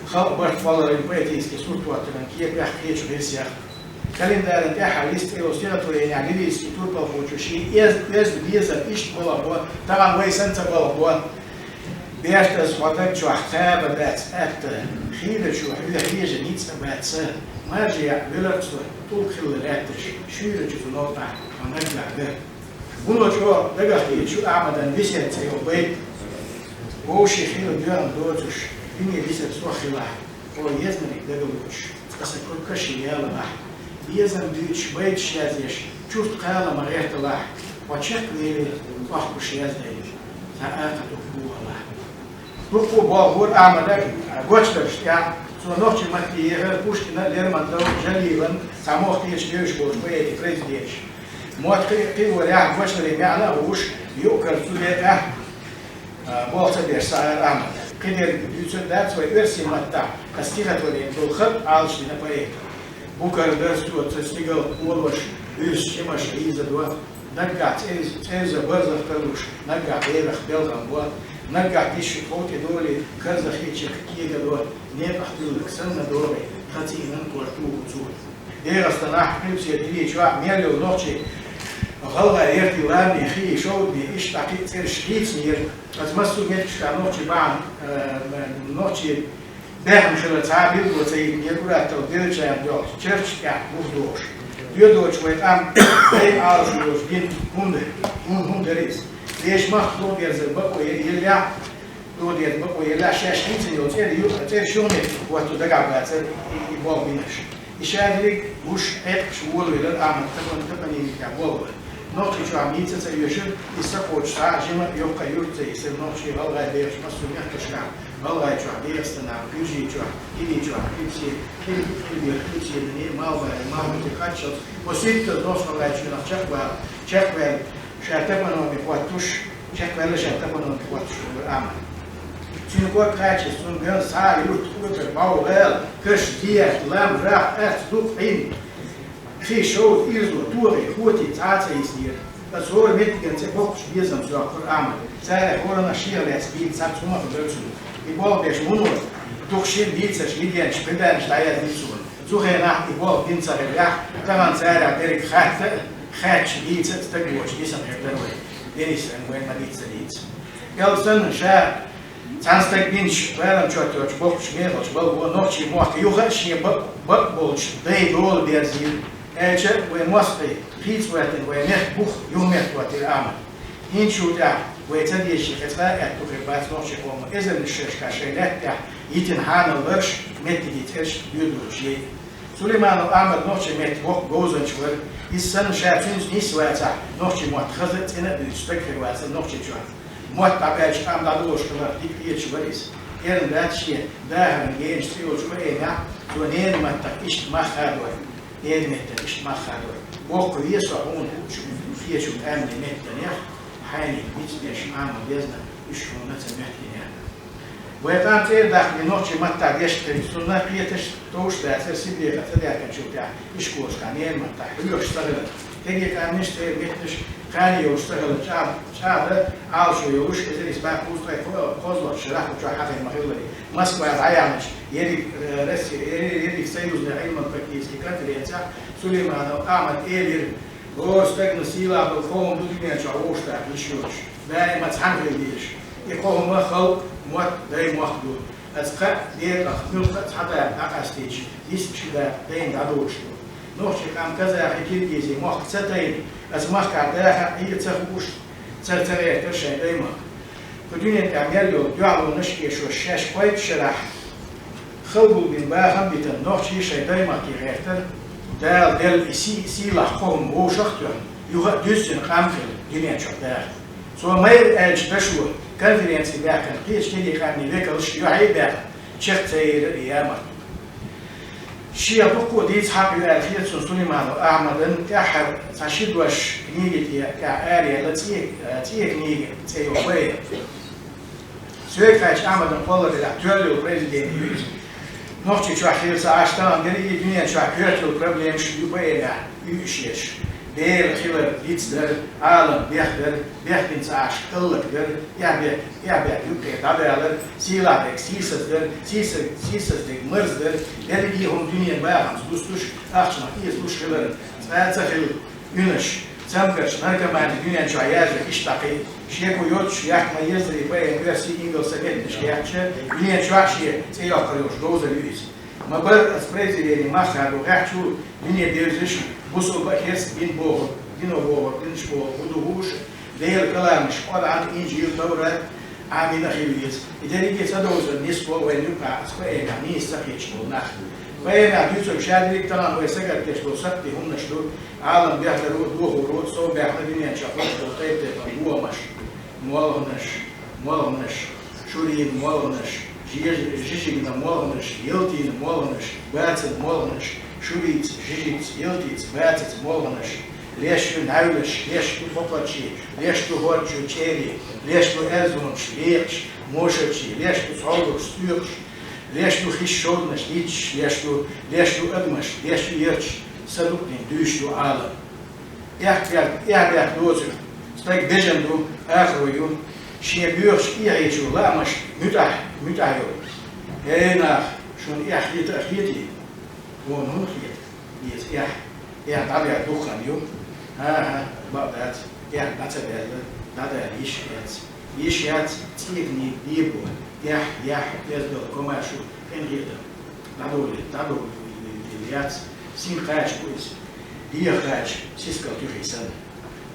خلق برت فلر البيت يسكي صوت وقتنا كيف يحكيش بيسيا كالندر انتحر يست إلوستيراتور يعني ليس كتور بالفوتشي يز بيزا إيش بلا بوا طبعا ويسنت بلا بوا بيرتز وقت شو حساب بات خير شو هي جنيت بات ما جاء بلرت طول خل راتش شو يرجع في نقطة ونرجع به بقول شو دقة شو أعمد بيسيت سيوبيت وش خير ديان دوتش إني بيسيت سو خلا هو يزمن دقلوش بس كل كشي يلا راح يزن ديتش بيت شازيش شفت قال ما غيرت الله وشك لي واحد شازيش ساعات تقول الله بقول بقول أعمد قوتش يعني سو نوتشي مكتي بوشكنا ليرمان دو جليبا ساموخ تيش بيش بوش بيتي بريزيديش موت قي ورياح بوشنا معنا وش يؤكل سوليته بوصل بيسار أعمد قدر يوصل ذات ويرسي متى كستيغة ولين بالخط عالش لنا بيت بوكر درستو تستيغل مولوش يرش شمش عيزة دوا نقع تيزا برزة تلوش نقع بيرخ بيلغم بوا نقع تيشي قوتي دولي كرزة خيتشك كيغا دول نيب أخدولك سنة دولي خطي ننكور توه دير استناح كلبسي دلي شواء ميلو نوتشي غلغا يرتي لاني خي شودني إيش تعقيد سير شخيص نير أتمسو ميتش كان نوتشي بعن نوتشي بهم خلال تعابير وتسيب يقول أتو ديرشا يمدوش تشرش كان مفدوش يدوش ويتعم بين عارشوش بين هندريس ليش ما خلو بيرزل بقو يلع لو دير بقو يلع شاش حيتن يوتير شومي واتو دقع باتر يبوغ بينش إشادريك وش عيب شوول ويلر أعمل تبني يكابوغ نوتي شو عميتة تيوشن يساقوش ساعة جمع يوقع يورتي يسير نوتي غلغاي بيرش مصر يحتشكا غلغاي شو عبير استناع كيوجي شو إلي شو عبيبسي كيوجي دني ماو تكاتشت وسيت نوش غلغاي شو شاكوال شاتبنو ميقواتوش شاكوال شاتبنو ميقواتوش أعمل سنقول كاتش سنقول ساعة يورت كوتر باو غير كش ديات لام راح دوق عين في شوط إيزو توري خوتي تعاتي يسير بس هو ميتكن تبوكش بيزم سوا كل أعمل ساعة كورونا شير لأسبيل ساعة سوما في بلسون يبوغ بيش منور دوخشين ديتسش ليديان شبندان شلايا ديتسون زوخي ناح يبوغ دينسا غيريح كمان ساعة ديريك خاتش ديتسا تتقوش ديسم حيبتنوي دينيس وين ما ديتسا ديتس قال سن شاء تانستك بينش ويرم شوتوش بوكش ميلوش بلغو نوتشي موك يوغشي بقبولش دي دول بيرزيل ايجا وموسقي خيز واتن وميخ بوخ يوميخ واتن العمل هين شو دا ويتديشي كتلاقي تقريبات نوتشي قوم إذن الشركة شيلات دا يتن حانا الورش متدي ترش بيودوشي سليمان العمل نوتشي ميت بوك جوزن شور السن شاتنز نيسواتا نوتشي موت خزت إنا بيستكفر واتن نوتشي شوات موت تعبيش عم دادوش كلار ديك إيش وريس كان داتشي داهن جينش تيو شوية تونين ما تقيش ما خادوه نين متى إيش ما خادوه وقت يسوعون شو فيه شو أمن متى نيح حالي بيتبيش عام بيزنا إيش هو نتمحي يعني ويتعم تير داخل نوتشي ما تعديش تريسونا بيتش توش داتر سيبيه كتديا كان شو بتاع إيش كورس كان ين ما تعرف يشتغل تيجي كان نشتغل بيتش كان يشتغل شعب عاوشو يوش إذا يسمع كوستاي كوزلر شراح وشو حاجة مغلري مسكوا يعيش يدي رسي يدي سيلوز لعلم التكيس كاتري ينسى سليمان أعمل إيلير غوستك نسيلا بالقوم بدي نشعوش تاع ليشوش داي ما تحمل ليش يقوم مخل موت داي مخدو أتقى دير أخذ حتى أقاستيش يسمش ده داين دادوش نوشي كان كذا حكيت يزي مخ ستين از مخ كعداها هي تسخوش تسرتريت ترشي دايما كدنيا تعملوا يعلو نشكي شو الشاش قويت شرح خلبوا بين باهم بيتن نوشي شي دايما كي غيرتر دال سي لحقهم هو شختون يوغا دوسن قامفل دنيا شو داخل سو ما يرأيش بشو كونفرنسي باكن قيش كيدي خامني ذكرش يوعي باكن شخت سير ايامك شيء بقول ديت حق الأخير سليمان أحمد كحر تشيد وش نيجي كأريا لتيك نيجي تيوبيا سويك فاش أحمد نقول بالأكتوال والبريزيدنت يوز نحكي شو أخير ساعتان دري الدنيا شو أكيرت البروبلم شو يبينا يوشيش دير خير يتصدر عالم بيخدم ساعش كلك در يا يوكي دابالر سيلا دك سيسس دك مرز در دري هم دنيا باهم دوستوش أخشنا كيس دوش خير تخيل يونش تمكرش نركمان الدنيا شو عياج إشتاقي شيكو يوتش يحكم يزري بين كرسي إنجل سكين نشيحش الدنيا شو عشية تياقريوش دوز اليوز ما بر أسبريزي يعني ما خارو غاحشو الدنيا ديرزش بوسو بحس بين بوغر دينو بوغر دينش بوغر ودوهوش دير كلامش قال عن إنجيل دورة عامين أخيويز إذا ريكي تدوز النسبة وينيوكا أسبريزي يعني يستخيش بولناخ فإن عديثو بشادريك تلان ويساقر كشلو سبتي هم نشلو عالم بيحضروا دوهورو سو بيحضر دنيا شاقوش وطيب تيبا هو مش موالغنش شورين موالغنش جيجينا موالغنش يلتين موالغنش باتن موالغنش شوريت جيجيت يلتيت باتت موالغنش ليشتو ناولش ليشتو فوقاتشي ليشتو هورتشو تشيري ليشتو ازونش ليش موشتشي ليشتو صعودش ستيرش ليشتو خيشودنش ليش ليشتو أدمش ليشتو يرش صدقني دوشتو عالم يحبيك دوزو ستاك بيجندو آخرويون شيء بيوش إيعيشو لا مش متعيو هنا شون أخيتي هون خيت يس تعبي دوخان يوم ها بعد باتبع هذا يشيات تيجني يبو يزدو كماشو إنغيدا تعدو اليات سين خاش كويس دي خاش سيسكال تخيسان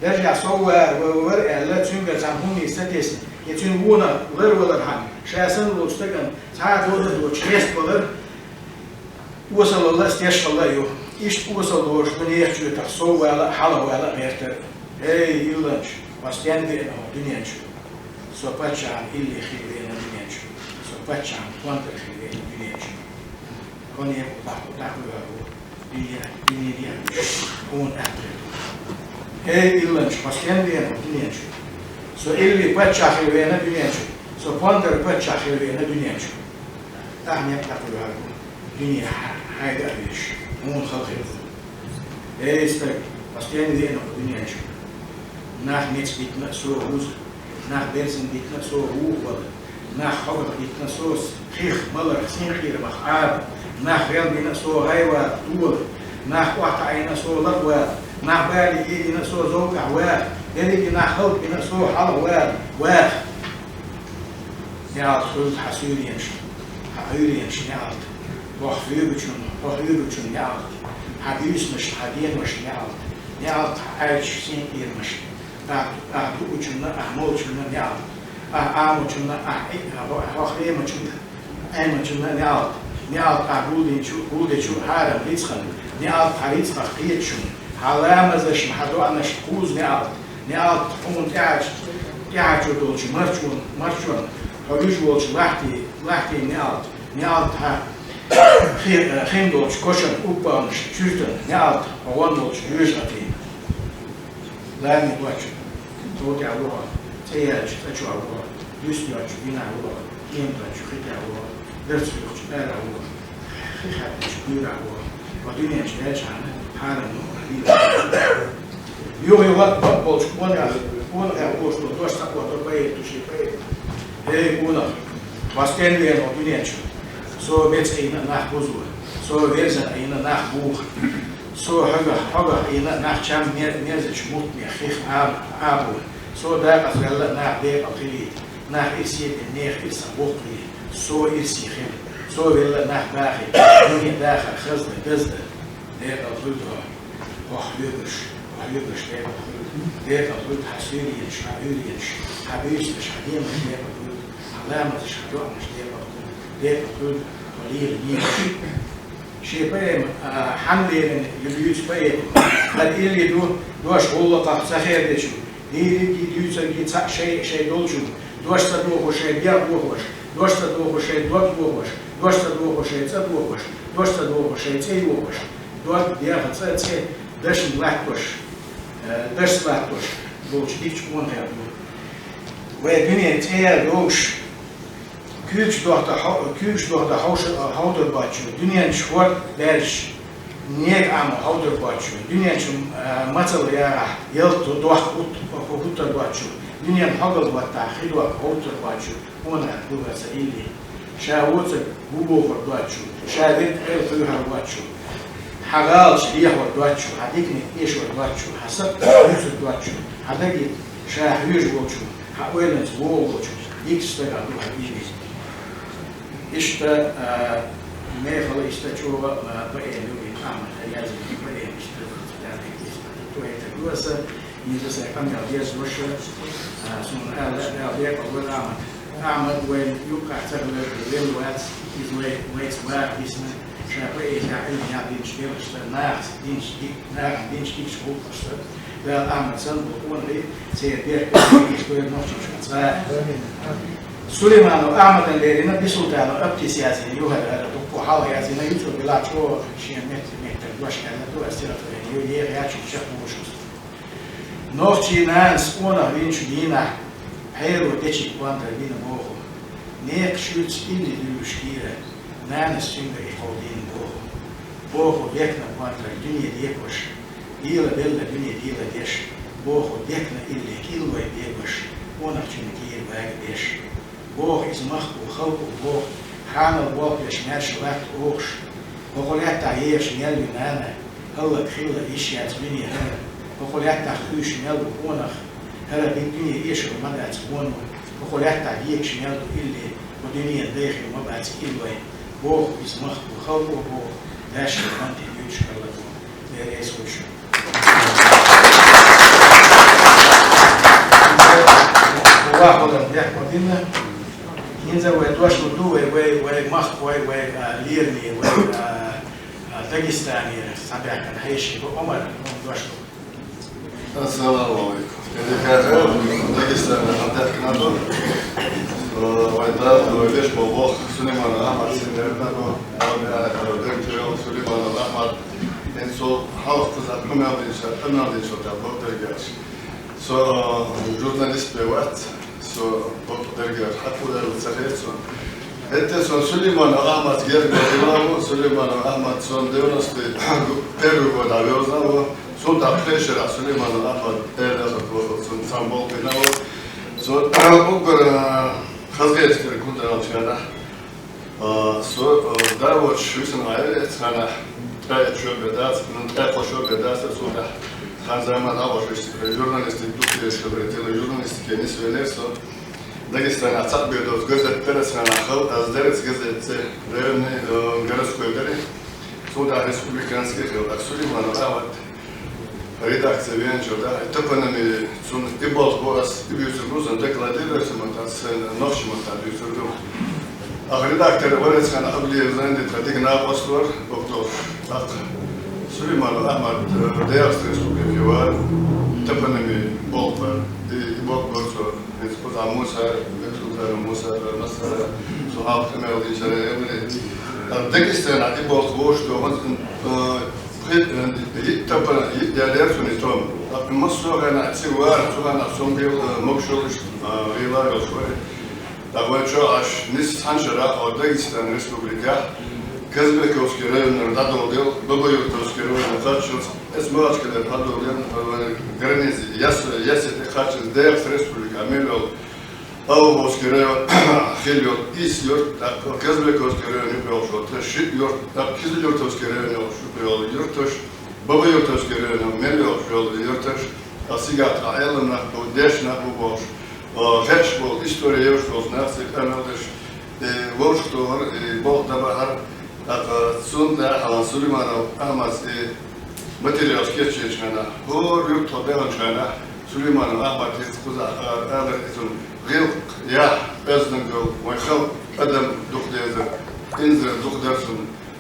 درجع صور لا تنجز زمهوني ستيس يتنبونا غير ولا الحن شاسن وستجن ساعات ولد وتشيست ولا وصل الله استيش الله يو إيش وصل دوش دنيا شو تحصو ولا حلا ولا غير هاي يلانش واستيان دي دنيا شو سوباتش عن اللي خيرين دنيا شو سوباتش عن وانت خيرين دنيا شو هوني تاخذ دنيا هون أحد هاي يلانش واستيان دي دنيا شو سو اللي باتش خيرين دنيا شو سو فاندر باتش خيرين دنيا شو أحنا تاخذ دنيا هاي دايش مون خلقه هاي استك واستيان دي دنيا شو nach nichts bitna so Hus, nach Bersen bitna so Ruhe, nach Haupt bitna so Kirch, Maler, Sinchir, Machab, nach Real bitna so Reiwa, Tour, nach Wata Aina so Lagwa, nach Bali bitna so Zoga, Wah, Deli nach Haupt bitna so Halwa, Wah. Ja, Schuld Hasuriensch, Hasuriensch, ja, doch Hübelchen, ja, Habis nicht, Hadien nicht, ja, Aisch, Sinchir nicht. أعطوكنا أحملكنا نعم أعملكنا أخيمكنا أيمكنا نعم نعم أقولي شو حارم ريتخن نعم حريتخ خيتشون حلامة زش محدوعنا شكوز نعم تقوم تعج ودولش مرشون حلوش ولش لحتي نعم خيم دولش كوشن أوبانش شوتن نعم وان دولش يوشتين لا نبغى توقع الله تياج تجوا الله يسمع جبنا الله ينبغى جخيت الله درس يخشى الله خيخ شكور الله ودنيا جاج عنا حارم يوم يوقف بقول وانا أقول توش تقوى تبايع تشي بايع هاي وانا واستين لي أنا دنيا شو سو بيت أينا نحبوزه سو بيرزن أينا نحبوه سو حاجة إينا ناخ شام ميرزش موت ميخيخ عابو سو دا أخلا ناخ دير أقلي ناخ إسيب النيخ إسا بوقلي سو إسي خير سو بيلا ناخ باخي دنيا داخل خزن دزد دير أقلدها وحبيبش دير أقلد حسيريش حبيبش حديمش دير أقلد علامتش حدوعنش دير أقلد قليل نيش شيء بيم حملين يبيوش بيم هل إلي دوش غلطة سخير دشوا دي دوش شيء دولشوا دوش تدوخ شيء بيروخوش دوش تدوخ شيء دوخوش دوش تدوخ شيء تدوخوش دوش تدوخ شيء تيوخوش دوش بياخد تي دش لاكوش دش لاكوش دوش ديش كون هادو وبني تيا دوش Küch durch der Hauterbatschu, Dünien schwort dersch, nicht am Hauterbatschu, Dünien schon Matzeljara, Jelt durch Hauterbatschu, Dünien Hagelbata, Hidwa Hauterbatschu, ohne Dugas Ili, Schawutze Guboverbatschu, Schawit Elfürherbatschu, Hagal Schliehverbatschu, Hadikni Ischverbatschu, Hasab Hüserbatschu, Hadagit Schahüschbatschu, Hawelens Wohlbatschu, X-Tag an Duhadibis. إشتا ميخل إشتا شوغا بأين يوين عمل هيازي بأين إشتا تويتا كواسا يزا سيقام يعديز وشا سنون ألا يعديك أول عمل وين يوقع تغلب الوات يزويت واق اسمه شابئي يعلم يعدين شبير إشتا ناس دين شكيك شغول إشتا لا عمل سنبو قوان لي سيدير إشتا نوشي شكتسا سليمان أعمد الليلنا بسلطان أبتي سياسي يوهد وحاول يازينا يوتيوب بلا شو شيء متر دوش كذا دو استيرات يعني يعيش شيء موجود نوفتي ناس أنا بينش دينا حيرو تشي كوانتر دينا بوخو نيك شوتس إلي دوشكيرة ناس سينغ يقولين بوخو بيكنا كوانتر الدنيا ديكوش Dīla bella bini dīla desh. Bohu dekna illi kilvai biegush. Onakčin kīr vēga desh. Bohu izmahku halku bohu. Hanal bohu desh merši lekt ookš. Okoletta jeesh njelvi nāna. Halla khilla ishjāts bini hana. Okoletta khūsh njelvu onakh. Halla bini ieshru madāts onu. Okoletta jeekš njelvu illi. ودنيا داخل ما بعد كيلوين بوه يسمح بخلقه بوه داش المنطقة يشكل له داريس وش واحد ده قديمنا ينزل ويتواش لدو وي مخ وي ليرني وي داغستاني سابع كان هيشي عمر دوش السلام عليكم. كده داغستان عندك كنادو وإذا ليش بابا سليمان الأحمر سنرنا أو دكتور سليمان الأحمر إنسو حاول كذا كم يعمل شو تعبوا درجات سو جورناليست بوقت سو درجات حتى لو سافرت سو أنت سو سليمان الأحمر غير بدينه سليمان الأحمر سو ديونس بيرو وداوزنا سو تابليشر سليمان الأحمر ده سو سامبول كناو سو أوكر خزيت كده كنت أنا شغالة سو ده وش ويسن عائلة أنا تراي شو بدأت من تراي شو بدأت سو ده كان زمان أول شيء جورناليست دوكتور شغلتي جورناليست كنيس وليسو داغستان أتصل بيدوس جزء ترس أنا خل أصدرت جزء رأيني جرس كويدري سو ده ريسبوبليكانسكي خل أكسولي ما نلعب редакция венчурда, топонимы сун тибол бос тибюсер рузан декладируется монтас ночью монтажируется. А редактор варец хана абли зенди традигна постор доктор так Сулейман Ахмад Деявский республики вар топонимы болпар и бок борсо из Амуса Вексутара Муса Насара сухал хмел и чаревли. Дагестан тибол хвош что он يتبع يدرسون يتوم. المصور أنا أتسوار أنا صنبيل مقشولش ريلا شوي. لقد شاش نس حنشرة أو داغستان ريسبوبليكا كذبك أسكيرون ردادو ديل بقول تسكيرون خاتشوس اسمه أسكير هادو ديل غرنيز يس تخاتش ديل ريسبوبليكا ميلو أو أسكيرون خيليو إيس يور كذبك أسكيرون يبيع شو تشيد يور كذب يور تسكيرون يور يورتش بابا يور تسكيرون ميلو شو يورتش أسيجات عائلنا ودشنا وبوش هش بول إستوريا يور شو نفس كانودش وش تور بول تبعها سون على سليمان أحمد ماتيريال سكتش هنا هو يور تبعه هنا سليمان أحمد يتخذ هذا اسم غير يا بزنجو ويخل قدم دكتور إنزل دكتور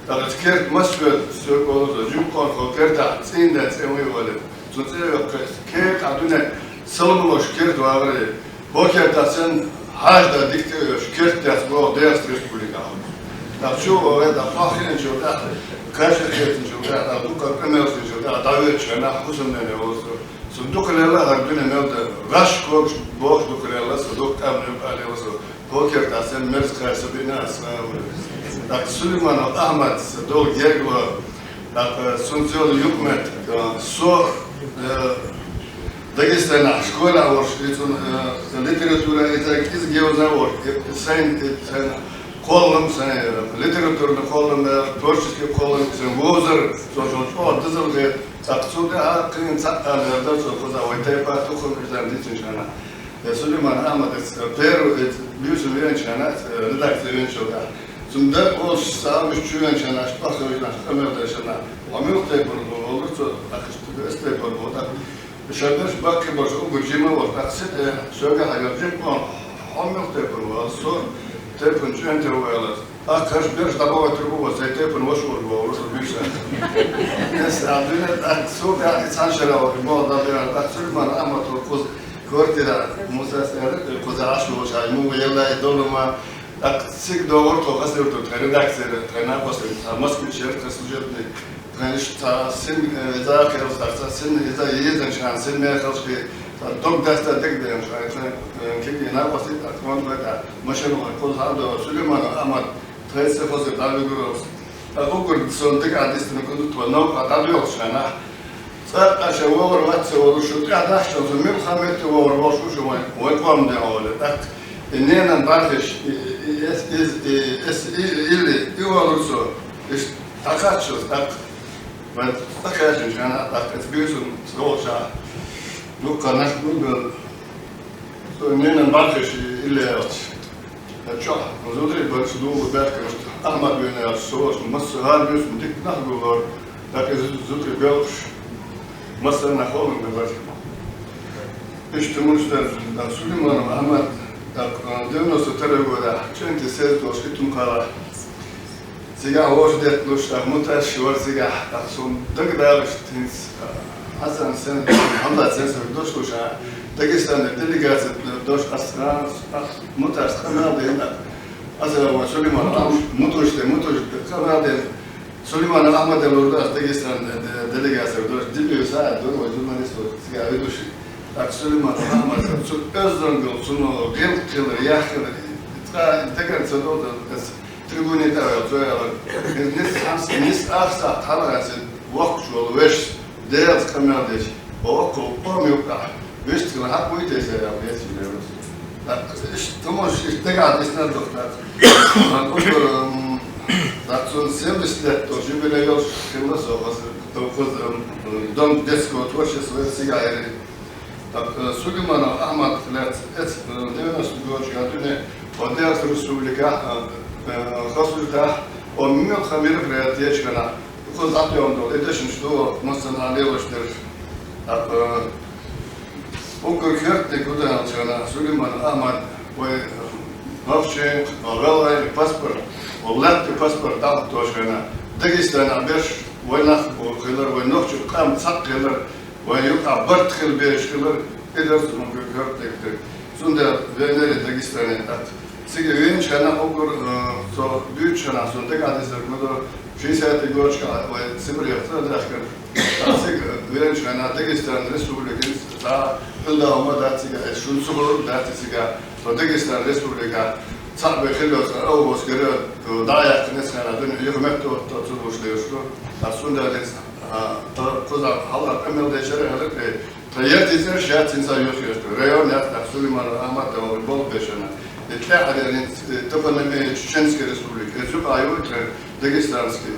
dat het keert masfeld cirkel zo jukon keert dat zien dat ze mooi worden zo ze keert dat doen salomos keert waar boker dat zijn haast dat dictator keert dat wel de republika dat zo dat fahren zo dat kaşe keert zo dat boker kamers zo dat davet chana husn ne was zo dokelella dat doen nou de rash koks boch dokelella zo dokter ne was boker dat zijn mers kaşe binas dat Süleyman Ahmad dol yergwa dat sunzol yukmet so Dagestana школа вор литература из геозавор сайн коллом сайн литературный коллом творческий коллом возер то дизелге акцуда акын сакалерда соза вайтайпа тухом изамдичана Süleyman Ahmad перу бюсу венчана редакция венчана Сунда ол сам чуян чана спасовина камердашана амилте болурцо акстебесте болода шабеш бакке бош угжима вот аксет сога хагажим план амилте болосо тепун ченте уэлас акаш беш дабова трубова сайтепун вошур болурцо биша эс адуна аксога саншара болда бера аксурман амато коз квартира мусасера козаш вошай му ела долма Так всегда орто хасер то редакция трена после Москвы черт служебный конечно сын за керовца сын за еден шанс сын мехалшки док даста дегден шанс кеги на после так он это машину кол хадо Сулейман Ахмад тресе хозе далгурос а окур сон дега дистна кондуто но атадио шана عشان وور واتس ورشوت قاعد أحشر زميل خامت وور وشوش ويقوم ده أول إننا نباركش اللي يورسو إيش تكاتشو تك ما تكاتش أنا تكتبيزون سوشا لوكا نقول إننا نباركش اللي هتشوف نزودري بس دو باركش أحمد بين السوش مصر هاربيس مديك نحجور لكن زودري بيلش مصر نخون ببر İşte Süleyman Ahmet devno sotarego da çenti sezdo şitum kala siga hoş detloş da mutaş var siga son dagdar stins Hasan sen hamda sen doş Dagestan delegasyon doş asran mutaş kanalda Azra Süleyman mutoş kanalda Süleyman Ahmet orada Dagestan delegasyon doş diliyor saat doş jurnalist siga doş Süleyman Ahmet özden sunu gençler yakın tekrar sonra tribünde var nis aksa halas vakit yolu veş değer kamerada o kopam yok veş tına hak bu ite ya yetmiyoruz tamam işte kadar isnar doktor Dakson 70 let to jubilej już filozof to dom dziecko tworzy swoje cygary Так, Süleyman Ahmet let et 90 годы Одесс Республика Хасулта он мил хамир приятечкана хоз апион до эдешин что националилоштер так окохерте куда чана Süleyman Ahmet ой вообще велай паспорт оллат паспорт дал тошкана Дагестан абеш войнах хилар войнах чукам цаккилар ويبقى برتخل بيشكلر إدرس ممكن كرتك سوندا فينيري داغستاني أت سيجي وين شانا أقول سو بيوت شانا سوندا قاعد يصير مدة في ساعات يقولش كا وسبر يختار داخل سيجي وين شانا داغستان ريسبوبليكا تا كلها هم دات سيجي شون سبور دات سيجي داغستان ريسبوبليكا صعب خلوس أو بس كده دايا الناس كانوا دون يهمتوا تطلبوش ليشلو سوندا كذا حالا أمل دشرة هلا تغيرت إزاي شات إنسان يخير ريون يفتح سليمان أحمد أو البول بيشنا يطلع على تبنمي تشينسكي ريسبوبليك يسوق أيوة داغستانسكي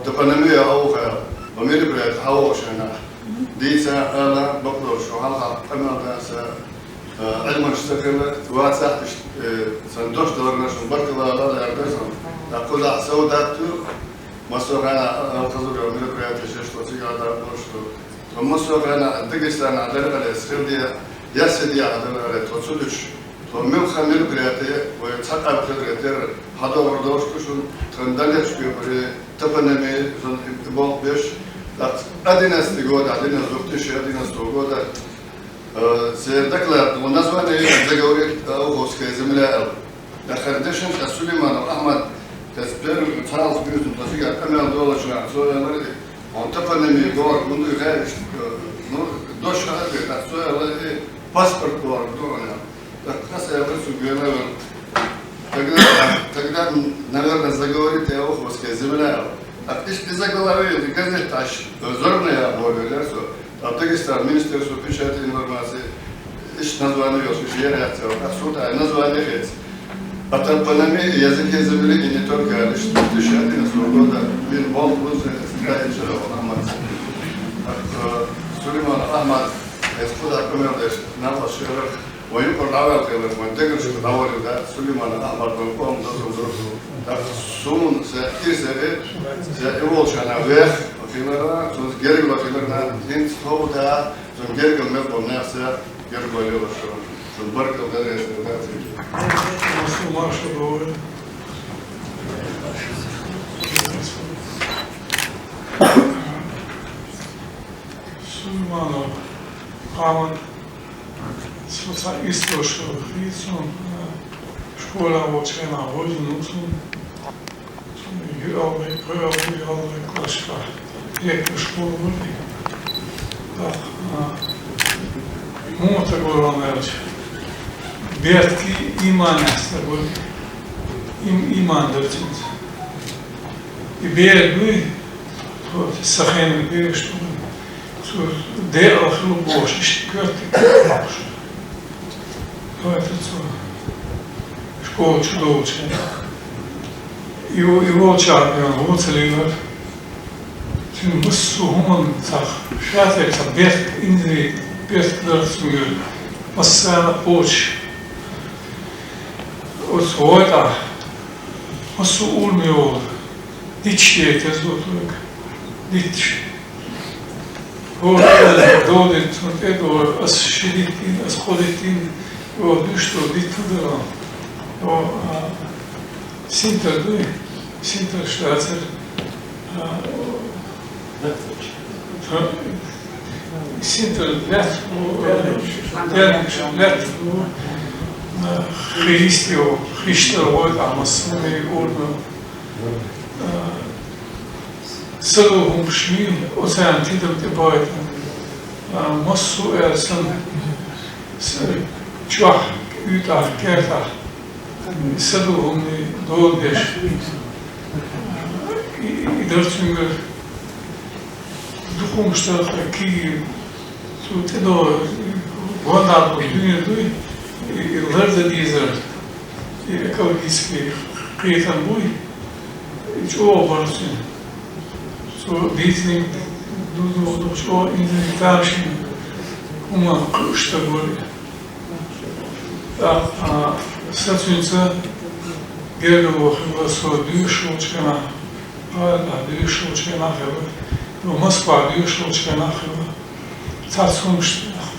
تبنمي أو خير وميري بريد حواشنا ديسا أنا بقدر شو حالا أمل داسا علم مستقل واسع سندوش دورنا شو بركلا لا يردسون كذا سوداتو مصر أنا أنتظر من القيادة شو تيجي على دوشتو مصر أنا داغستان على الإسرائيلية ياسدي على التصديش ومن خمير القيادة ويتحقق القيادة هذا وردوشتو شو تندلش بيبري تبنمي زن إبتبال بيش أدينا استيقود أدينا زوجتش أدينا استوقود سيردكلا ونزواني زجوري أو خوسكي زملاء دخلتشن سليمان أحمد تسبير تراث بيوتن تفيق أمل دولة شنع سويا on tepelemi gor bundu gayet doş hadi soyalı pasport gor doğru nasıl yapıyorsun güvenemem тогда наверное заговорить о Оховске земля отлично заговорили газет таш зорная более что а Дагестан министерство печати информации ищ название что реакция абсолютно название есть а топонимы языки земли и не только лишь 2011 года был волк Süleyman Ahmet eskuda kömürdeş navaşıyor oyun kurdalar kılır montegür şu davarda Süleyman Ahmet'in komda durdu sunun se irsevi se evolution'a ve filmlere söz geri bakılırlar hint soğuda söz geri gelmez bu nefse geri geliyor şu barkada resmeder Nasıl marşı doğru Süleyman Ahmet sa istošao Hricom, škola očena hodinu su igrali, igrali klaška rijeku školu vodi. Možete govoriti reći, Bjertki iman jeste vodi, iman drčinca. I Bjertki Sachen geweest, zo deel groep boos, is kort boos. Zo heeft het zo. Schooltje doodje. Je wilt ja een hoteliever. Toen moest zo homen zag. Schat ik dat best in de best kleursmuur. Was zijn poch. Os hoort was zo onmiddellijk. Dit steekt er zo terug. Dit. Hoor door dit, want het door als schilitin, als golitin, door dus door dit toedrang. Door Sinter doe, Sinter Schwarzer. Sinter let, let, Christio, Christel wordt amas mee ordenen. Salo hum schmil, ocean titel te buiten. Massu sen tjach uta kerta. Salo hum dolgesh. Idertsunger duhumstar ki tu te do wanda do dünya do ileride dizer ekologiski kretan bu hiç o varsın. So diesen du so in den Taschen kuşta böyle. Satünse geldi o so düşüşçena. Düşüşçena hava. O Moskva düşüşçena hava. Tatsunç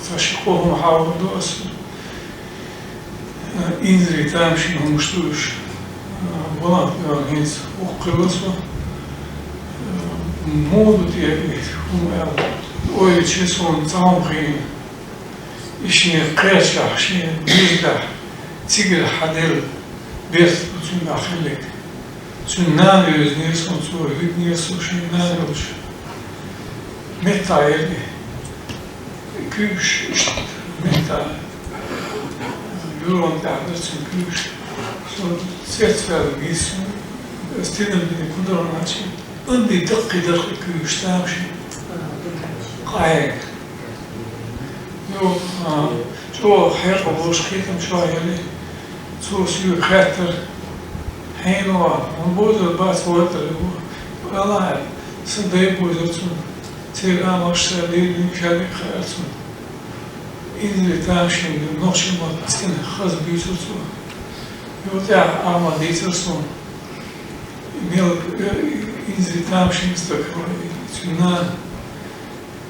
taşıkohum hava dos. İnzri tamşin humuştuş. Buna yani hiç o kırılsa modo diye o için son zamani işini kıracak şey bizde tigre hadel bir bütün ahilik çünkü naniyoruz niye son soruyor niye şey naniyoruz meta eli küş meta yoğun dersin küş son ses vergisi steden bir kudurun açın عندي دق كيوش تامشي قاعد شو حيقة بوش خيتم شوية لي شو سيو خاتر حينوا ونبوز الباس واتر والله سندي بوزرتون تير آماش سالي مشاري خيرتون إذا تامشي نوشي ما تسكن خاز بيزرتون يوتع آما ديترسون ميل İnzri tamşimiz takılıyor. Çünkü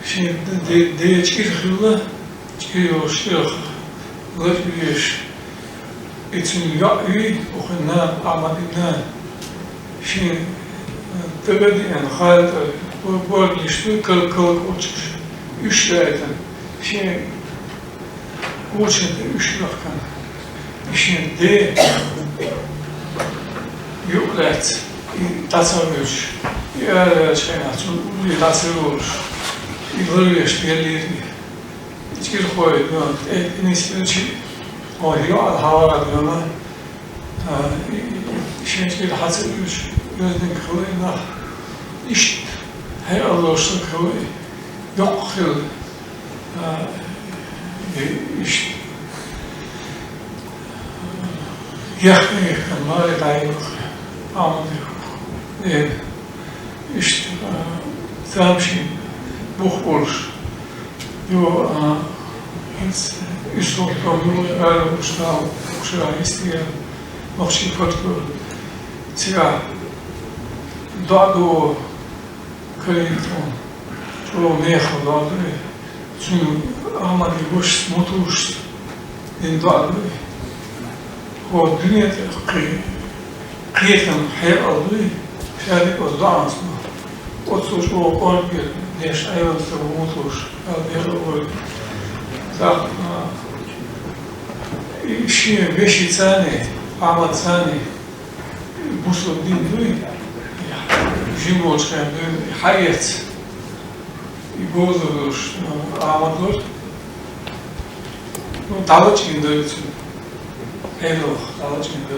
şimdi de çıkıyorlar, çıkıyor şirk, lafıyış. İçin yağı okuna amadına şimdi tabii yani hayat bu işte kal uçuş. Üçlerden şimdi uçun üçlerken şimdi yoklat. Tasarruf, şeyler, tasarruf, İleriş belli, hiçbir koy, en iyisi o yol havalar diyorlar, şeyler tasarruf, gözden kılıyla, iş, her alıştık kılı, yok kıl, iş, yakın, mali dayanık, anlıyor. İşte tamşin bu olur. Yo üst ortamı öyle uçağı isteyen noxi farklı. Tia dado kaliton çoğu meyha dado çünkü ama bir boş motor din dado o dünyada kıyıkan hayal aldı. Şerdik o dans mı? Oturuş o orgel, neş ayağınızda bu oturuş, alıyor o. Tak, işi beşi tane, ama tane, bu sorun değil. Jimboçkan, hayat, bozulur, amadır. Dalıçında için, hello, dalıçında,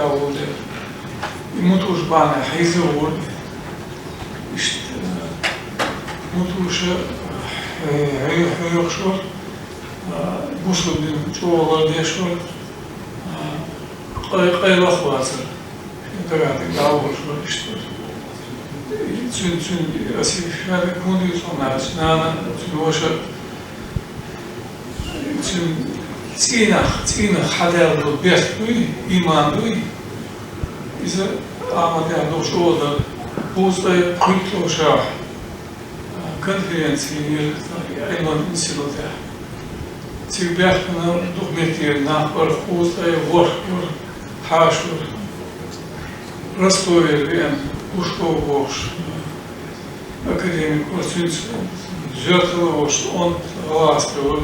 oldu. Motor bana hayırlı oldu. İşte Mutuşa hayokşor Muslim çoğular deşor qayloq bazı Dağıtık dağılmışlar işte. Çünkü asifler kondisyonlar, nana, çünkü çünkü hadel bu beskuy, imanduy, bize amadan doşoda buzday kultuşa konferansiyer elman insilota. Çünkü bekana dokumentiyer nakbar buzday var haşur. Ростове вен ушков вош академик Васильевич жертвовал вош он ласково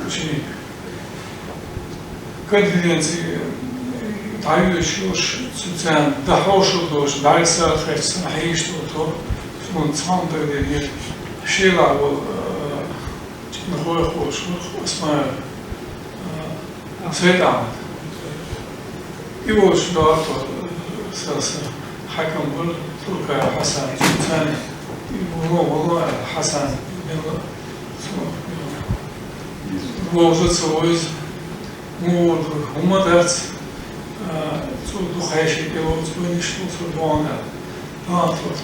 ученик конференции дающий уж социально дохожу дош дальше хочется найти что-то он сам дает шила был нахуй хош осмая светам его сюда حكم بل تركيا حسن ثاني والله حسن ووجد سويز مود هم دات تو خیشی که وجودی شو تو وانه آنطور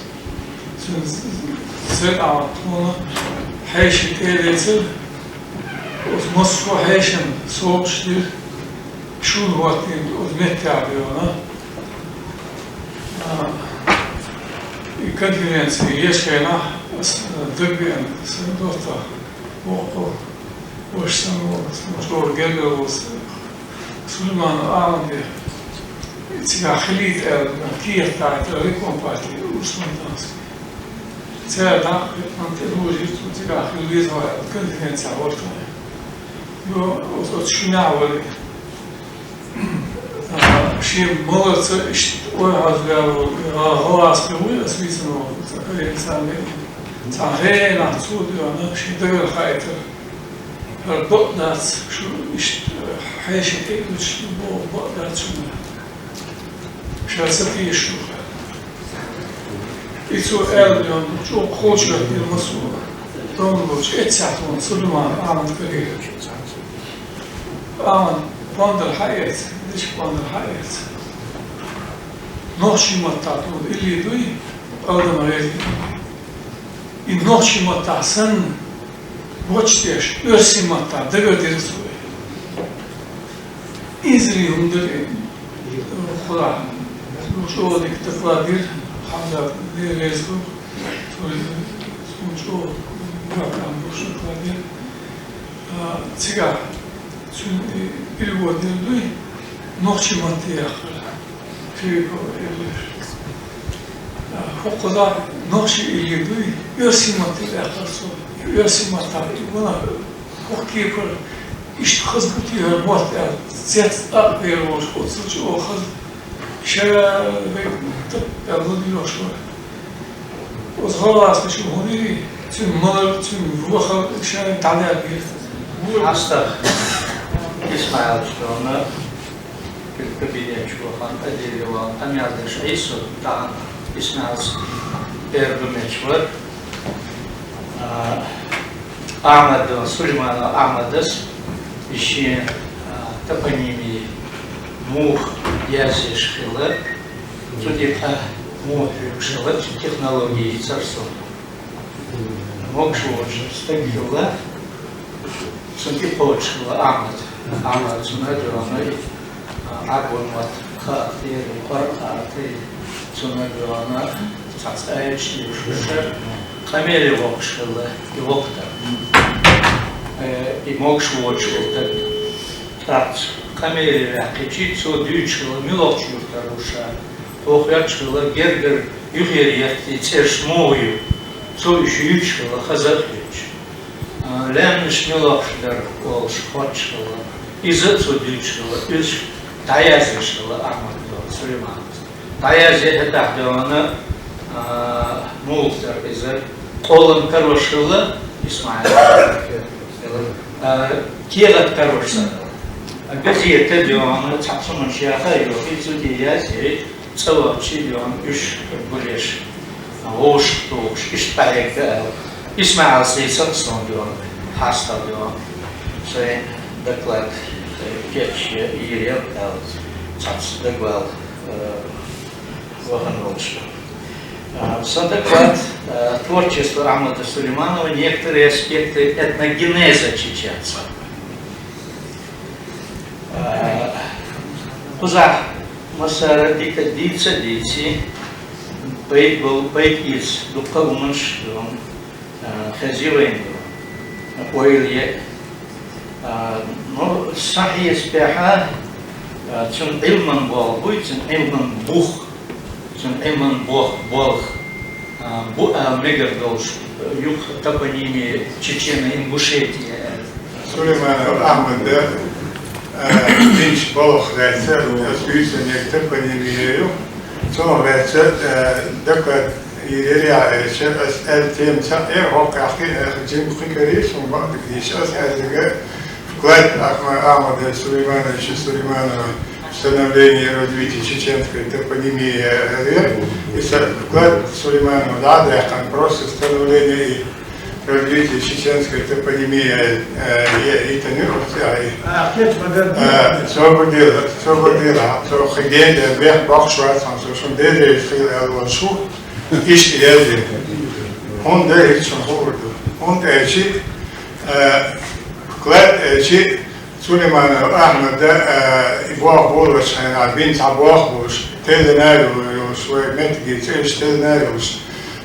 زد آنطور خیشی که دیگر از مصر خیشم صبح شدید شون وقتی از متعبیانه конференции есть она дебен сендота око ошсану что гелос Сулейман Аламби тига хлит киевта рекомпати усмантас цеда антелужи тига хлизва конференция вот yo отчинявали Şimdi молодцы, ой, глаз первый освещен, Александр, царей на суд, она считает хайта, работать, что хайшит, что работать, сейчас это еще. И все эльон, что хочет, и масула, том лучше, это он, Сулейман, Аман Кари, Аман, Пандер Хайет. Пан Хайет. Ночи матат, или дуй, алдам рези. И ночи матат, сан, бочтеш, örsi matат, дегадир суй. İzri hundur, Kula, şu diktatörler, Hamza, Rezgu, şu bakan boşluklar, Cigar, bir vodil duy. Nokçi mantıya Fiyiko edilir. O kadar nokçi ilgi duy, örsi mantıya karşı, örsi mantıya buna o kıyıpır, işte kız bitiyor, muhtemelen, zet akbiyar olur, o kız, şöyle yapılıyor şu. O zaman aslında şu huni, tüm malı, tüm ruha, şöyle tanıyan bir. Hasta, İsmail Şuan'ı, Кабинет Чувахан, Аделеван, там я даже Ису, там İsmail Erdoğan, Ahmet, Süleyman Ahmet'ız, işin toponimi Muh yazışılı, tudi Muh yazışılı, технологии царства. Мокшуош, стагила, суди получила Ahmet, Ahmet Sunadровна, Арбонват, Хатир, Хархаты, Цунаграна, Цацаечный Шушер, Камели Вокшила и Вокта. И Мокшуочил, так, Камели Вякичи, Цудючила, Миловчурта Руша, Тохячила, Гергер, Юхерьяхти, Цершмою, Цующучила, Хазахич. Лемниш Миловшдер, Волш, Хочила, Иза Цудючила, Иш Таязишила Ахмадова Сулейман. Таязи это она мултер из колом корошила Исмаил. Тело корошила. Газета диона цапсуман шиаха его изуди язи цело чидион уж булеш. Hoş tuğuş, işbahek İsmail Seysan diyor, hasta diyor. Şey, доклад Кетчи и Ирел, доклад Вахановича. Сам доклад творчества Ахмада Сулейманова некоторые аспекты этногенеза чеченца. Кузах Масара Дикадица Дици был из Духовнш, Хазивейн, Ойле. Но صحيح سبحة تون علم بول بويتن علم بوخ تون علم بوخ بول ميجر دوش юг топонимии Чечена, Ингушетия. Сулейманов Ахмад Vinç Balıklarsa Özgürlüğüne topонимию sonra dikkat ileri ayırışı eltim çağı hokaki cim fikri sonra diş azıcık вклад Ахмада Сулеймановича Сулейманова в становление развития чеченской топонимии и вклад Сулейманова Дадрехан просто становление и развитие чеченской топонимии и свободила, то хагенде вверх бахшватсан, то шум деде фил элваншу, ишти элде. Он дает шум хорду. Он дает вклад شيء سليمان أحمد يبغى بولش أنا بنت عباخ بولش تل ناروش ومتجي تيش تل ناروش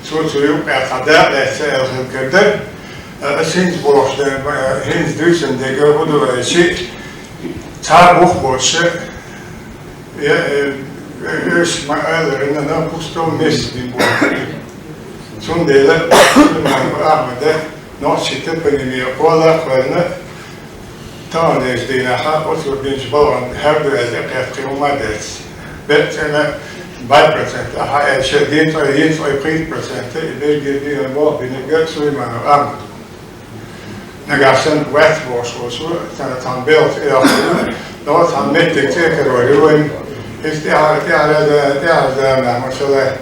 سوت يوقع قضاء لا سائل كذا أسينز بولش هنز دوسن دقة بدو شيء تعبخ بولش إيش ما قال إن أنا بوستو مس بيبغى سون ديلا سليمان أحمد نوشي تبني ميقولا خلنا تانيش دينا حق أسود بنش بورن هبدو أزقيا قيومادس بس أنا 5% أحيا شديد أيين أي 3% إذا جدينا بوه بنجد سليمان أحمد نجاسن وقت بوش وشو سنة تنبيلت إلى خلنا لو تنبيت تكر وريوين استعارة ما شاء الله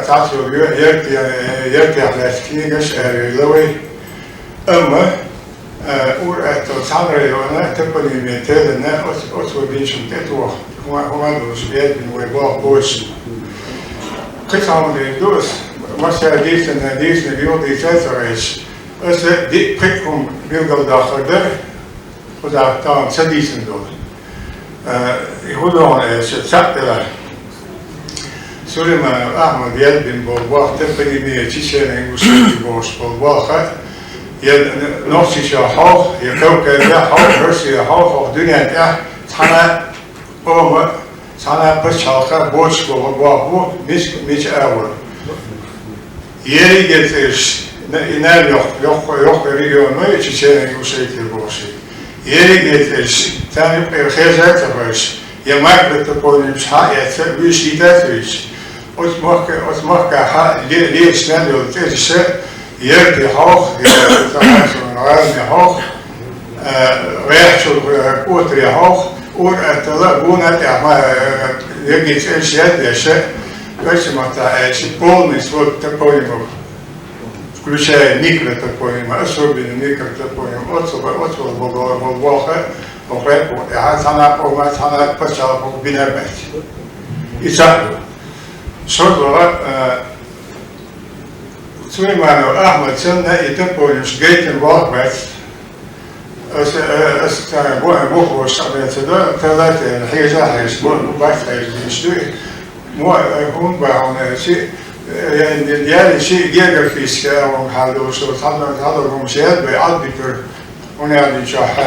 تعطيو يرتي على سكينش لوي أما ورأت صدري وأنا تبني مثال أن أسوأ بينشم تتوه هو دوش بيد من ويباه بوش قصة من الدوس مثلا ديس نبيو دي تسرعش أس دي بحكم بيلقى داخل ده وده تام سديسن دول يهودون شتسقطلا سليمان أحمد يد بن بوباه تبني مية تشيشان وشيء بوش بوباه يد نفسي شاحوخ يكوكب يحوخ هرسي يحوخ دنيا تح سنة أوما سنة بس شاخة بوش بوباه مش أول يري جتش ينال يخ ريجون ما يتشين وشيء بوشي يري جتش ثاني بخير تبرش يماك بتقول مش حق يتسويش يتسويش أسمعك حق ليش نالو تيش يرتي حوخ يتسمع غازني حوخ ريح شو قوتري حوخ ورأتلا بونات أما يجي تيش يدش بس ما تعيش полный свой топоним, включая микротопоним, особенно микротопоним, отсюда Волга, Волгу, она почала бинабать. И так, что Сулейманов Ахмад ценна и топоним, что гейтен Волгбать, Бог ваш сюда, тогда ты хижахиш, Бог хижахиш, бинштуй. هم بعون شيء يعني شيء جيوغرافيش كلام هذا شو هذا مشاهد بعض بيتر هنا يعني شاح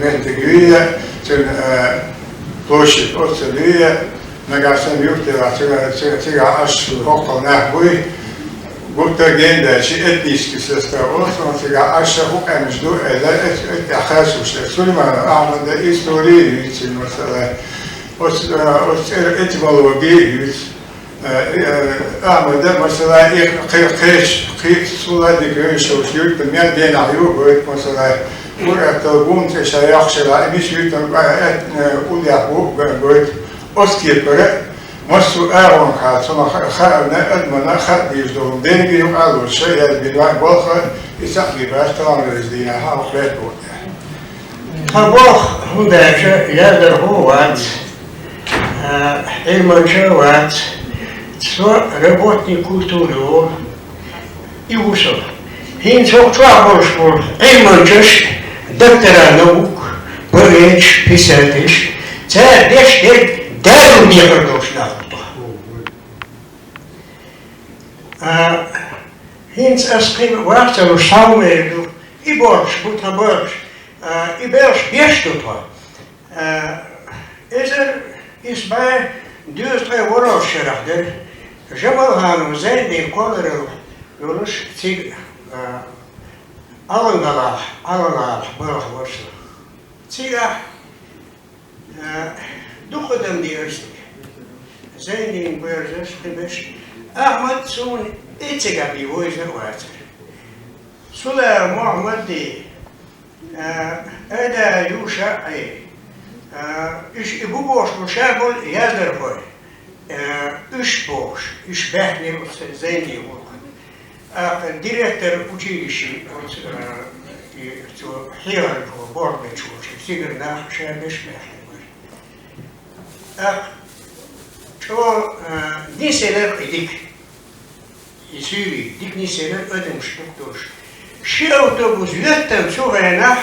منطقية تن بوشة أصلية نقاشن يكتب عشان تيجا أش فوق نحوي قلت جيندا شيء إتنيش كسيستا أصلا تيجا أش فوق أمجدو إذا أخاسوش سليمان أحمد إستوري يصير مثلا etymologi Ahmet'de mesela kıyık sular dikkat çalışıyor. Ben denayıyor böyle mesela burada bunun şeyler şeyler bir şey ulya bu böyle oskipere مصر أعوان خاصة خا أدمنا خا بيجدون دينجي يوم أول شيء هذا بينواع بخا يسقي باش طبعا الزدينا ها وخلات بوت خبوخ هداش يقدر هو وات المنشوات سواء ربطني كولتورو يوصل هين سوق تعبرش بول المنشش دكتور نوك بريتش بيساتش تا ديش دارو نيقردوش ناخده هينس أسقيم وقتلو شاوميلو يبورش بوتا بورش يبورش بيشتوتوا إذا يسبع دوز تري وراش شرحدر جمال هانو زين دي كولر يولش تيج ألنغلاح بروح ورسل تيجا دوخدم دي أرسل زين دي بيرزش تبش أحمد سون إتجا بيويزر واتر سولا محمد دي أدا يوشا أي إش إبو بوش مشابل يادر بوي إش بوش إش بحني زيني وقت ديريكتور училища Хиларку Борбичу Сигурна Шабиш Что Ниселер идик и Сюри, дик Ниселер один штуктуш. Ши автобус леттем сувенах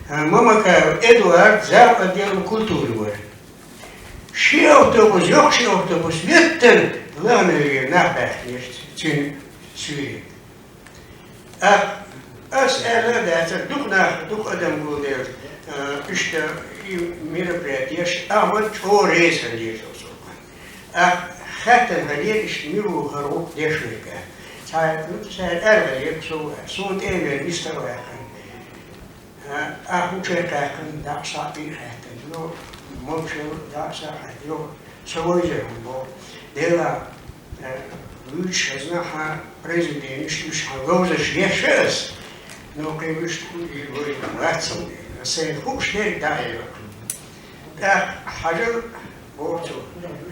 мамака Эдуард зав отдел культуры. Ши автобус, йокши автобус леттем ламери нахбахнеш цин Сюри. أسأل ذات دوك أدم قولير إشتا мероприятие أعمل توريس هلير خاتم هلير إشتميرو هروب ديشويكا ساعد أرغل يكسو سوت إيمير مستواكا أخو شاكاكا دعسا بيخاتم لو ممشو دعسا حد لو سويزهم بو ديلا Lütsch, es nachher Präsident, ich habe gesagt, yes, no kriegst du die Leute Ratzen. Das ist hoch schnell da. Da Hajar Boto.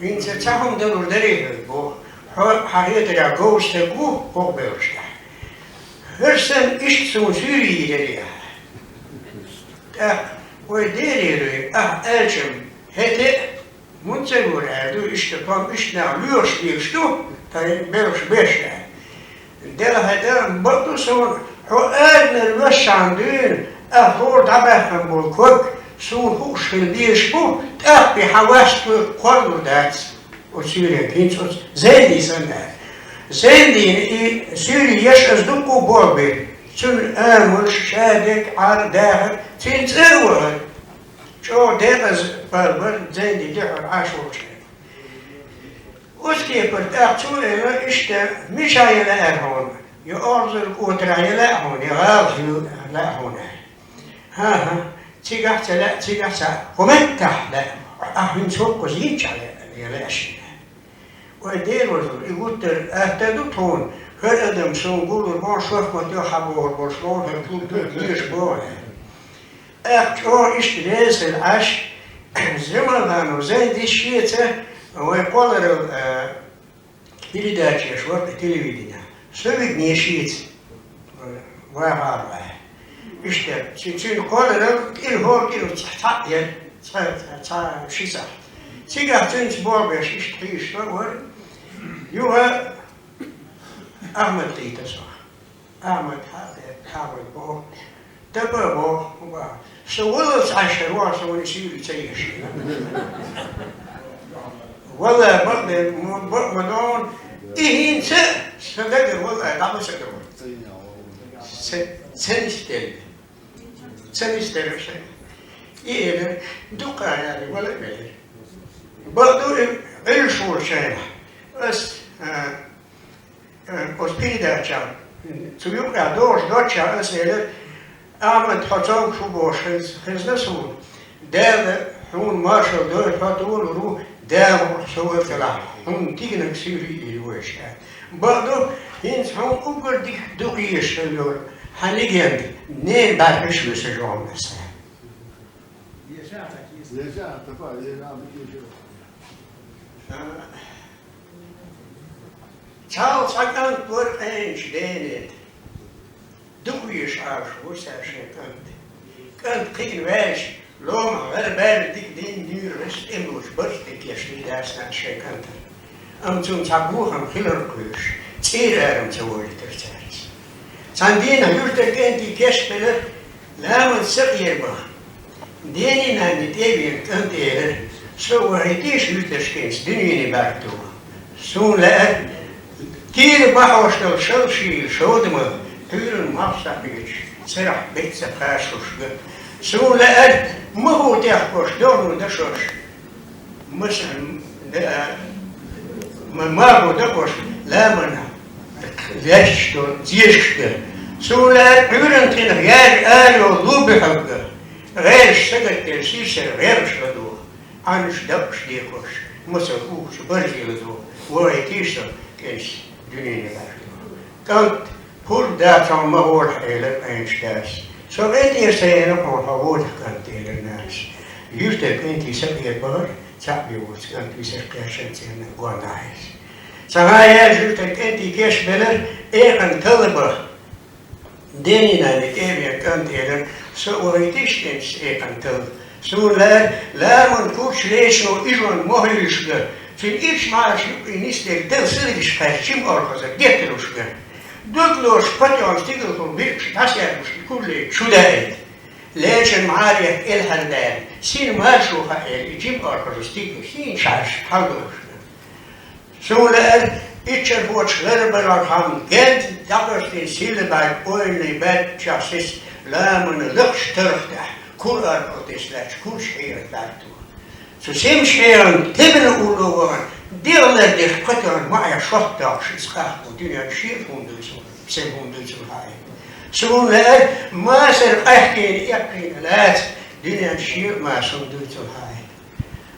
In der Zahn der Nordere, wo hat der Ghost der Buch hochbelst. Hörsten ist zum Syri der. Da wo der Elchem hätte Munzerur, du ist der Pam ist nach Lürsch, du بيرش بيشة دلها دل برضو سون حقادنا المش عندين أهور دبهم بالكوك سون هوش في البيش بو تأبي حواشتو كله دات وسوريا كينسوس زيدي سنة زيدي سوريا يشأز دوكو بوربي سون آمل شادك على داهر تنتظر شو ديغز بربر زيدي دحر عاشور وسكيبر تأخذونه إشتا مش هيلاقون يأرزل قطر هيلاقون يغاضي لاقون ها تيجح لا تيجح ومتح لا أهين سوق زيج على يلاقش ودير وزول يقول أهتدتون هذا مسون قولوا ما شوف ما تحبوا البرشلون هالكل ليش بوه أكتر إشتريس العش زمان وزين دي شيته ويقولوا передачи шварка телевидения. Что виднейшиц варварвая. И что, чин колеров кирхор киру цахтя цахтя шиса. Сега цинц борбеш ишти что вор. Юга Ахмед Титасо. Ахмед Хавер бо. Тепер бо. Что волос ашерва что они сили цеешь. والله مدون إيه سندر والله دعم سندر سنستل شيء إيه دوكا يعني ولا غير برضو الشور شيء بس أسبيدا كان تبيوكا دوش أسئلة أعمل حصان شو باش خزنسون ده هون مارشال دور فاتون ورو داو سوى ثلاث هم تيجنا كسيري الوش برضو هنس هم أقدر ديك دقيش اللور هنيجي نين بعرفش بس جوام بس يا Charles Akant wordt eens deed. Doe je schaars, hoe zij kant. Kant geen wijs, loma, wel bij de ding nu rest in ons borst, ik je schiet daar staan kant. Om zo'n taboe aan gillerkruis, zeer te worden ter tijd. Sandina huurt kent die kerstspeler, laat ons zeg hierbij. Deni na niet even kant eerder, zo hij die huurterskens, doen je niet bij toe. Zo'n leer, tieren bouwstel, zelfschiel, zodemen, turen mafstapjes, serach beetje paasosge. Zo'n leer, mogen tegen door de soort. Misschien, maar mago dat was, lamena, lesto, zierste. Zo'n leer, 24 jaar aardig loopbehouden. Reis secretair Cicero Herslodo, Anus Dapsdekos, Mosaku, Barzildo, waar ik is dat, kens, Dunine Kant, voor dat van mijn woord heilig eindstaats. Zo weet je ze nog maar van woord kan tegen naast. Juist de kunt die zeg je maar, zag je woord, kan die zeg kerst in de guanais. Zo ga je juist de kunt die kerstbeller, een tulbe. Deni na de even kan tegen. Zo weet ik eens eventueel. Zo laat men koets lezen is een mogelijkste. Vind ik maar niet de telselfs verschim orgazak getruske. Duklos patjon stigel van wirks tasjars kulle chudait. Lezen maar je elhandel. Sin maar zo ga jim orgazak stigel sin chas haldos. Zo laat itcher wordt slerbelag ham gent dappers in zielen bij oile bed chassis. Lamen luchtsterfte, koelar protestlaats, koerscheer daartoe. Zo simscheren, tibbelen oorlogen, deelner de schutter, maar je schotdags, schacht, want u hebt 700 haai. Zo leer, maar er echt geen laat, die hebt 700 haai.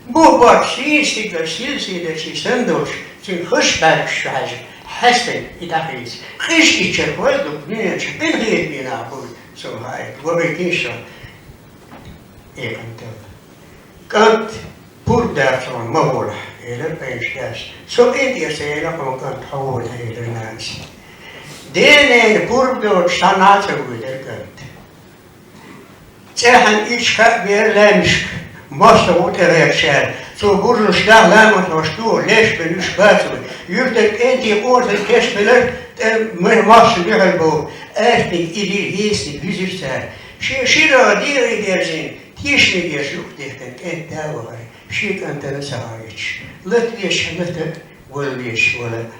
Boebak, zienstig, zielstig, dat je zendos, zijn gesbergschwijze, hesten, ik dacht iets. Gistitje, wat ook niet, ingeet me naar boven. Zo hij, waar ik is zo. Eventueel. Kant, voor dat zo'n mogelijk, heel eenstes. Zo in die eerste nog kan houden heel naast. Dene voor door sanaten weer kant. Zeggen iets gaat weer lemsk, moest er ook terecht zijn. Zo boeren staan lamen van stoel, lees ben u spuiten. Jullie in die oorlog kerstbeller, mijn master weer boven. Echt niet iedereen die bezig zijn. Shira dieren die zijn, tischje die zoekt tegen en daar. Shik aan de zaaiets. Let wees met de wil wees willen.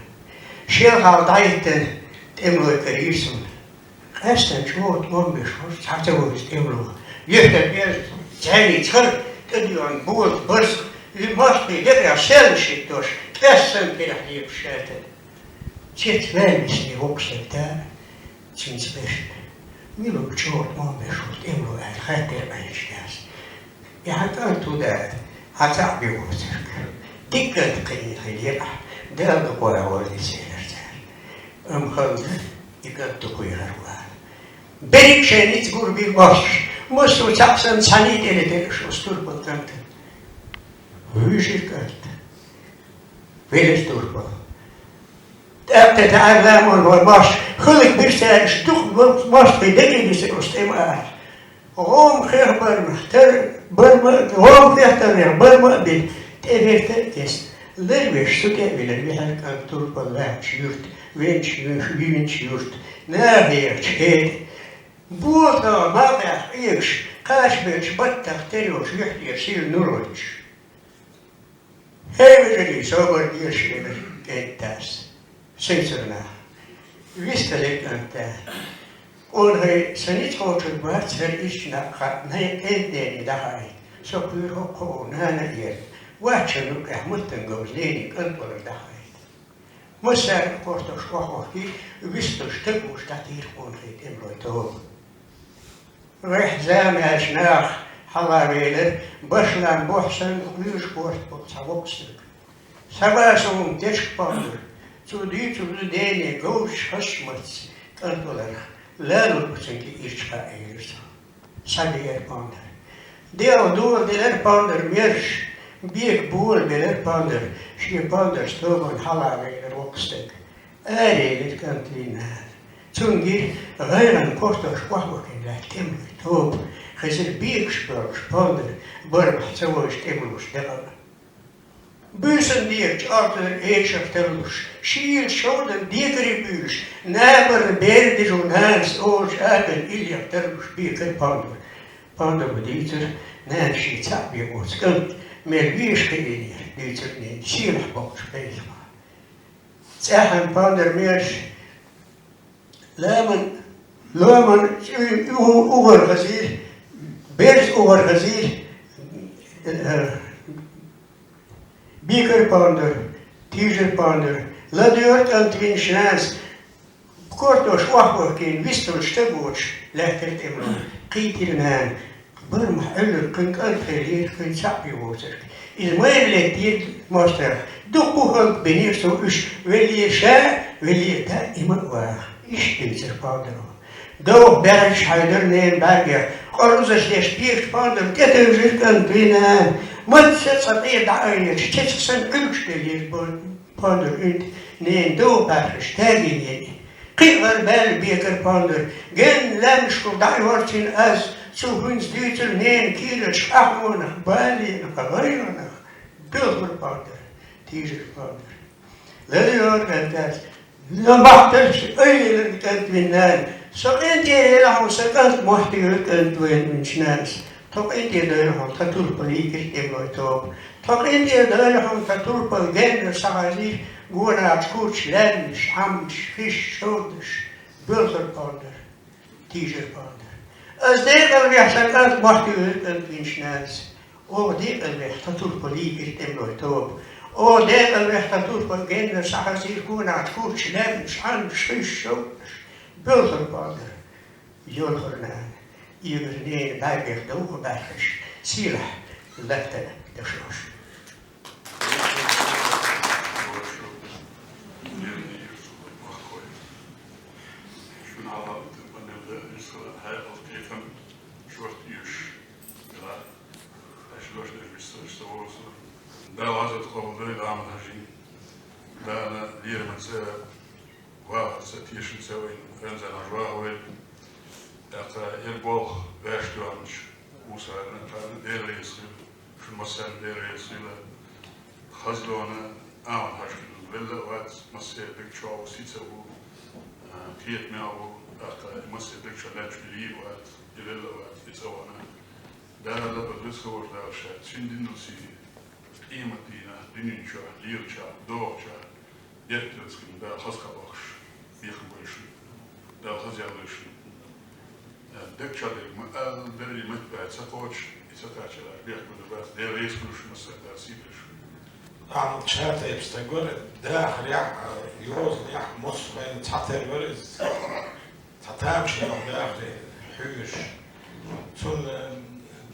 Shil haalt eiten temlo kerissen. Gestern schoot mombisch was had er was temlo. Je hebt weer zijn niet schuld dat je aan boord bus. Je moest niet lekker zelf zitten dus. Testen keer die opzetten. Zit wel eens niet opzet daar. Sinds best. Milo choort mombisch was temlo uit. Gaat er bij je schaas. Je had aan toe daar. Had dat bij ons. Die kunt je leren. Daar de koor worden zeker zijn. Omhouden. Je kunt de koor worden. Ben ik zijn niet goed bij was. Moest u zaksen zijn niet in het eerste stoelpunt kanten. Hoe is het kant? Veel stoelpunt. Dat het aannemen van was. Gelukkig best hij is toch was bij dingen die ze stemmen uit. Waarom gaat Burma? Waarom gaat er weer Burma? Dit heeft het is. Lerwisch zoeken willen we haar kan toepen laatjuurt. Wensjuurt. Naweert scheet. Boerta maandag eerst. Kaasbeets batdag telos wichtiger ziel Noorwich. Hebben ze die zomer eerst kent dat. Sinds erna. Wist ik aan dat. En hij zijn niet goed gebracht, hij is naar een dag. Zo puur ook gewoon na een jaar. Wat je nu krijgt, moet een goos lenig antwoord dag. Moest hij kort of schwach of niet, wist een stuk hoe dat hier gewoon heet in Bloeitoog. Rechtzaam als naar Hallaweler, Baslaan, Bossen, Gluursport, op zijn opstuk. Zij was zo'n diskpander, zo die zo de dene goos gesmuts, antwoord. Lalu sengki ischa eers. Sabi pander. Deel door de pander meer. Bier boer de pander. She pander stoven halawe opstek. آري الكانتينات تونجي غير البورتوش وحوكين لا تمر توب خزر بيكش برش بودر برمح تسويش تملوش دغل بوسن ديكش أرتر إيش افترلوش شيل شودن ديكري بوش نابر بيردج ونانس أوش آدن إلي افترلوش بيكر بودر بودر بديتر نانشي تسابي موسكنت ميربيش كينير ديتر نين شيلح بوش بيزما تساحن بودر ميرش لامن اوغر غزير بيرز اوغر غزير بيكر باندر تيجر باندر لا ديورت انتوين شناس بكورتوش وحوكين ويستول شتبوش لاهترت امرو قيتر نان برمح علر كنك انتخيلير كنك شعبي ووزر المهم لكتير ماستر دقوهك بنيرسو اش ولي شاء ولي دائما واخ ايش تيزر باندرو دو برش حيدر نين باقر قرزش ليش بيش باندر تتوجر كنتوين مدسة سطير دعاية تتسن قلش ليش باندر انت نين دو برش تاقين يعني قيغر بال بيكر باندر جن لامشكو دعوارتين از سوهنز ديتر نين كيلش احمونخ بالي نقغيرنخ بيغر باندر تيجر باندر لليور كانتاز لمحتلش اي لكانت من نان سوق انت لهم سكنت محتير كانت وين من شناس توق انت لهم تطول بليك ابن توب توق انت لهم تطول بالجن سعازي قونا تكوش لانش حمش فيش شودش بيغر باندر تيجر باندر از ديق اللي سكنت محتير كانت من شناس او ديق اللي تطول بليك ابن توب او ديق اللي تطول بالجن سعازي قونا تكوش لانش حمش فيش شودش بيغر باندر يولغر نان يغرنين باقر دوغ باقش سيلح لفتا دشوش دا وازد قوضي دا عمد هجين دا أنا لير منسا واحد ستيش نسوين فانزا نجواهوين داقا يربوغ باشتو عنش وصارنا فعلا دير يصير في المسان دير يصير خزلونا آمن هجين بلا وات مسير بكشو وسيتسو كيت مياو داقا مسير بكشو لانش بلي وات يبلا وات يتسوانا دا لبا لسكور دا شاد سندين نسي قيمة دينا دينينشا ليرشا دوغشا يكتلسكن دا خسكا بخش يخبرشن دا خزيالشن دكشا دي بري متبعت سقوش يسقاش بيحكوا دبات دي ريسكوش مسكا سيدش عم تشاتا يبستقر داخل يح يوز يح مصفين تحتر برز تحتامش يوم داخل حيوش تون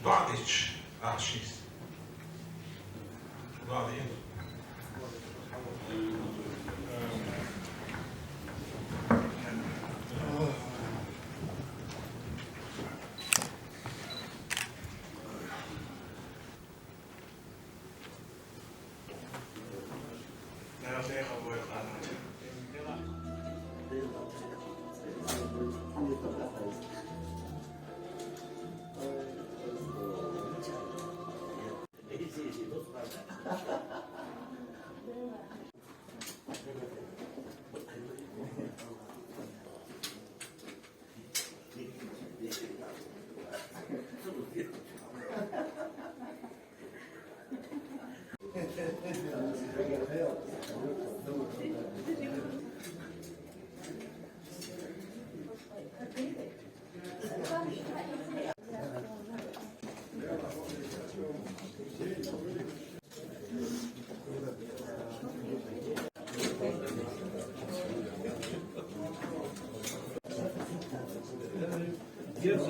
بعدش عشيس بعدين Yes.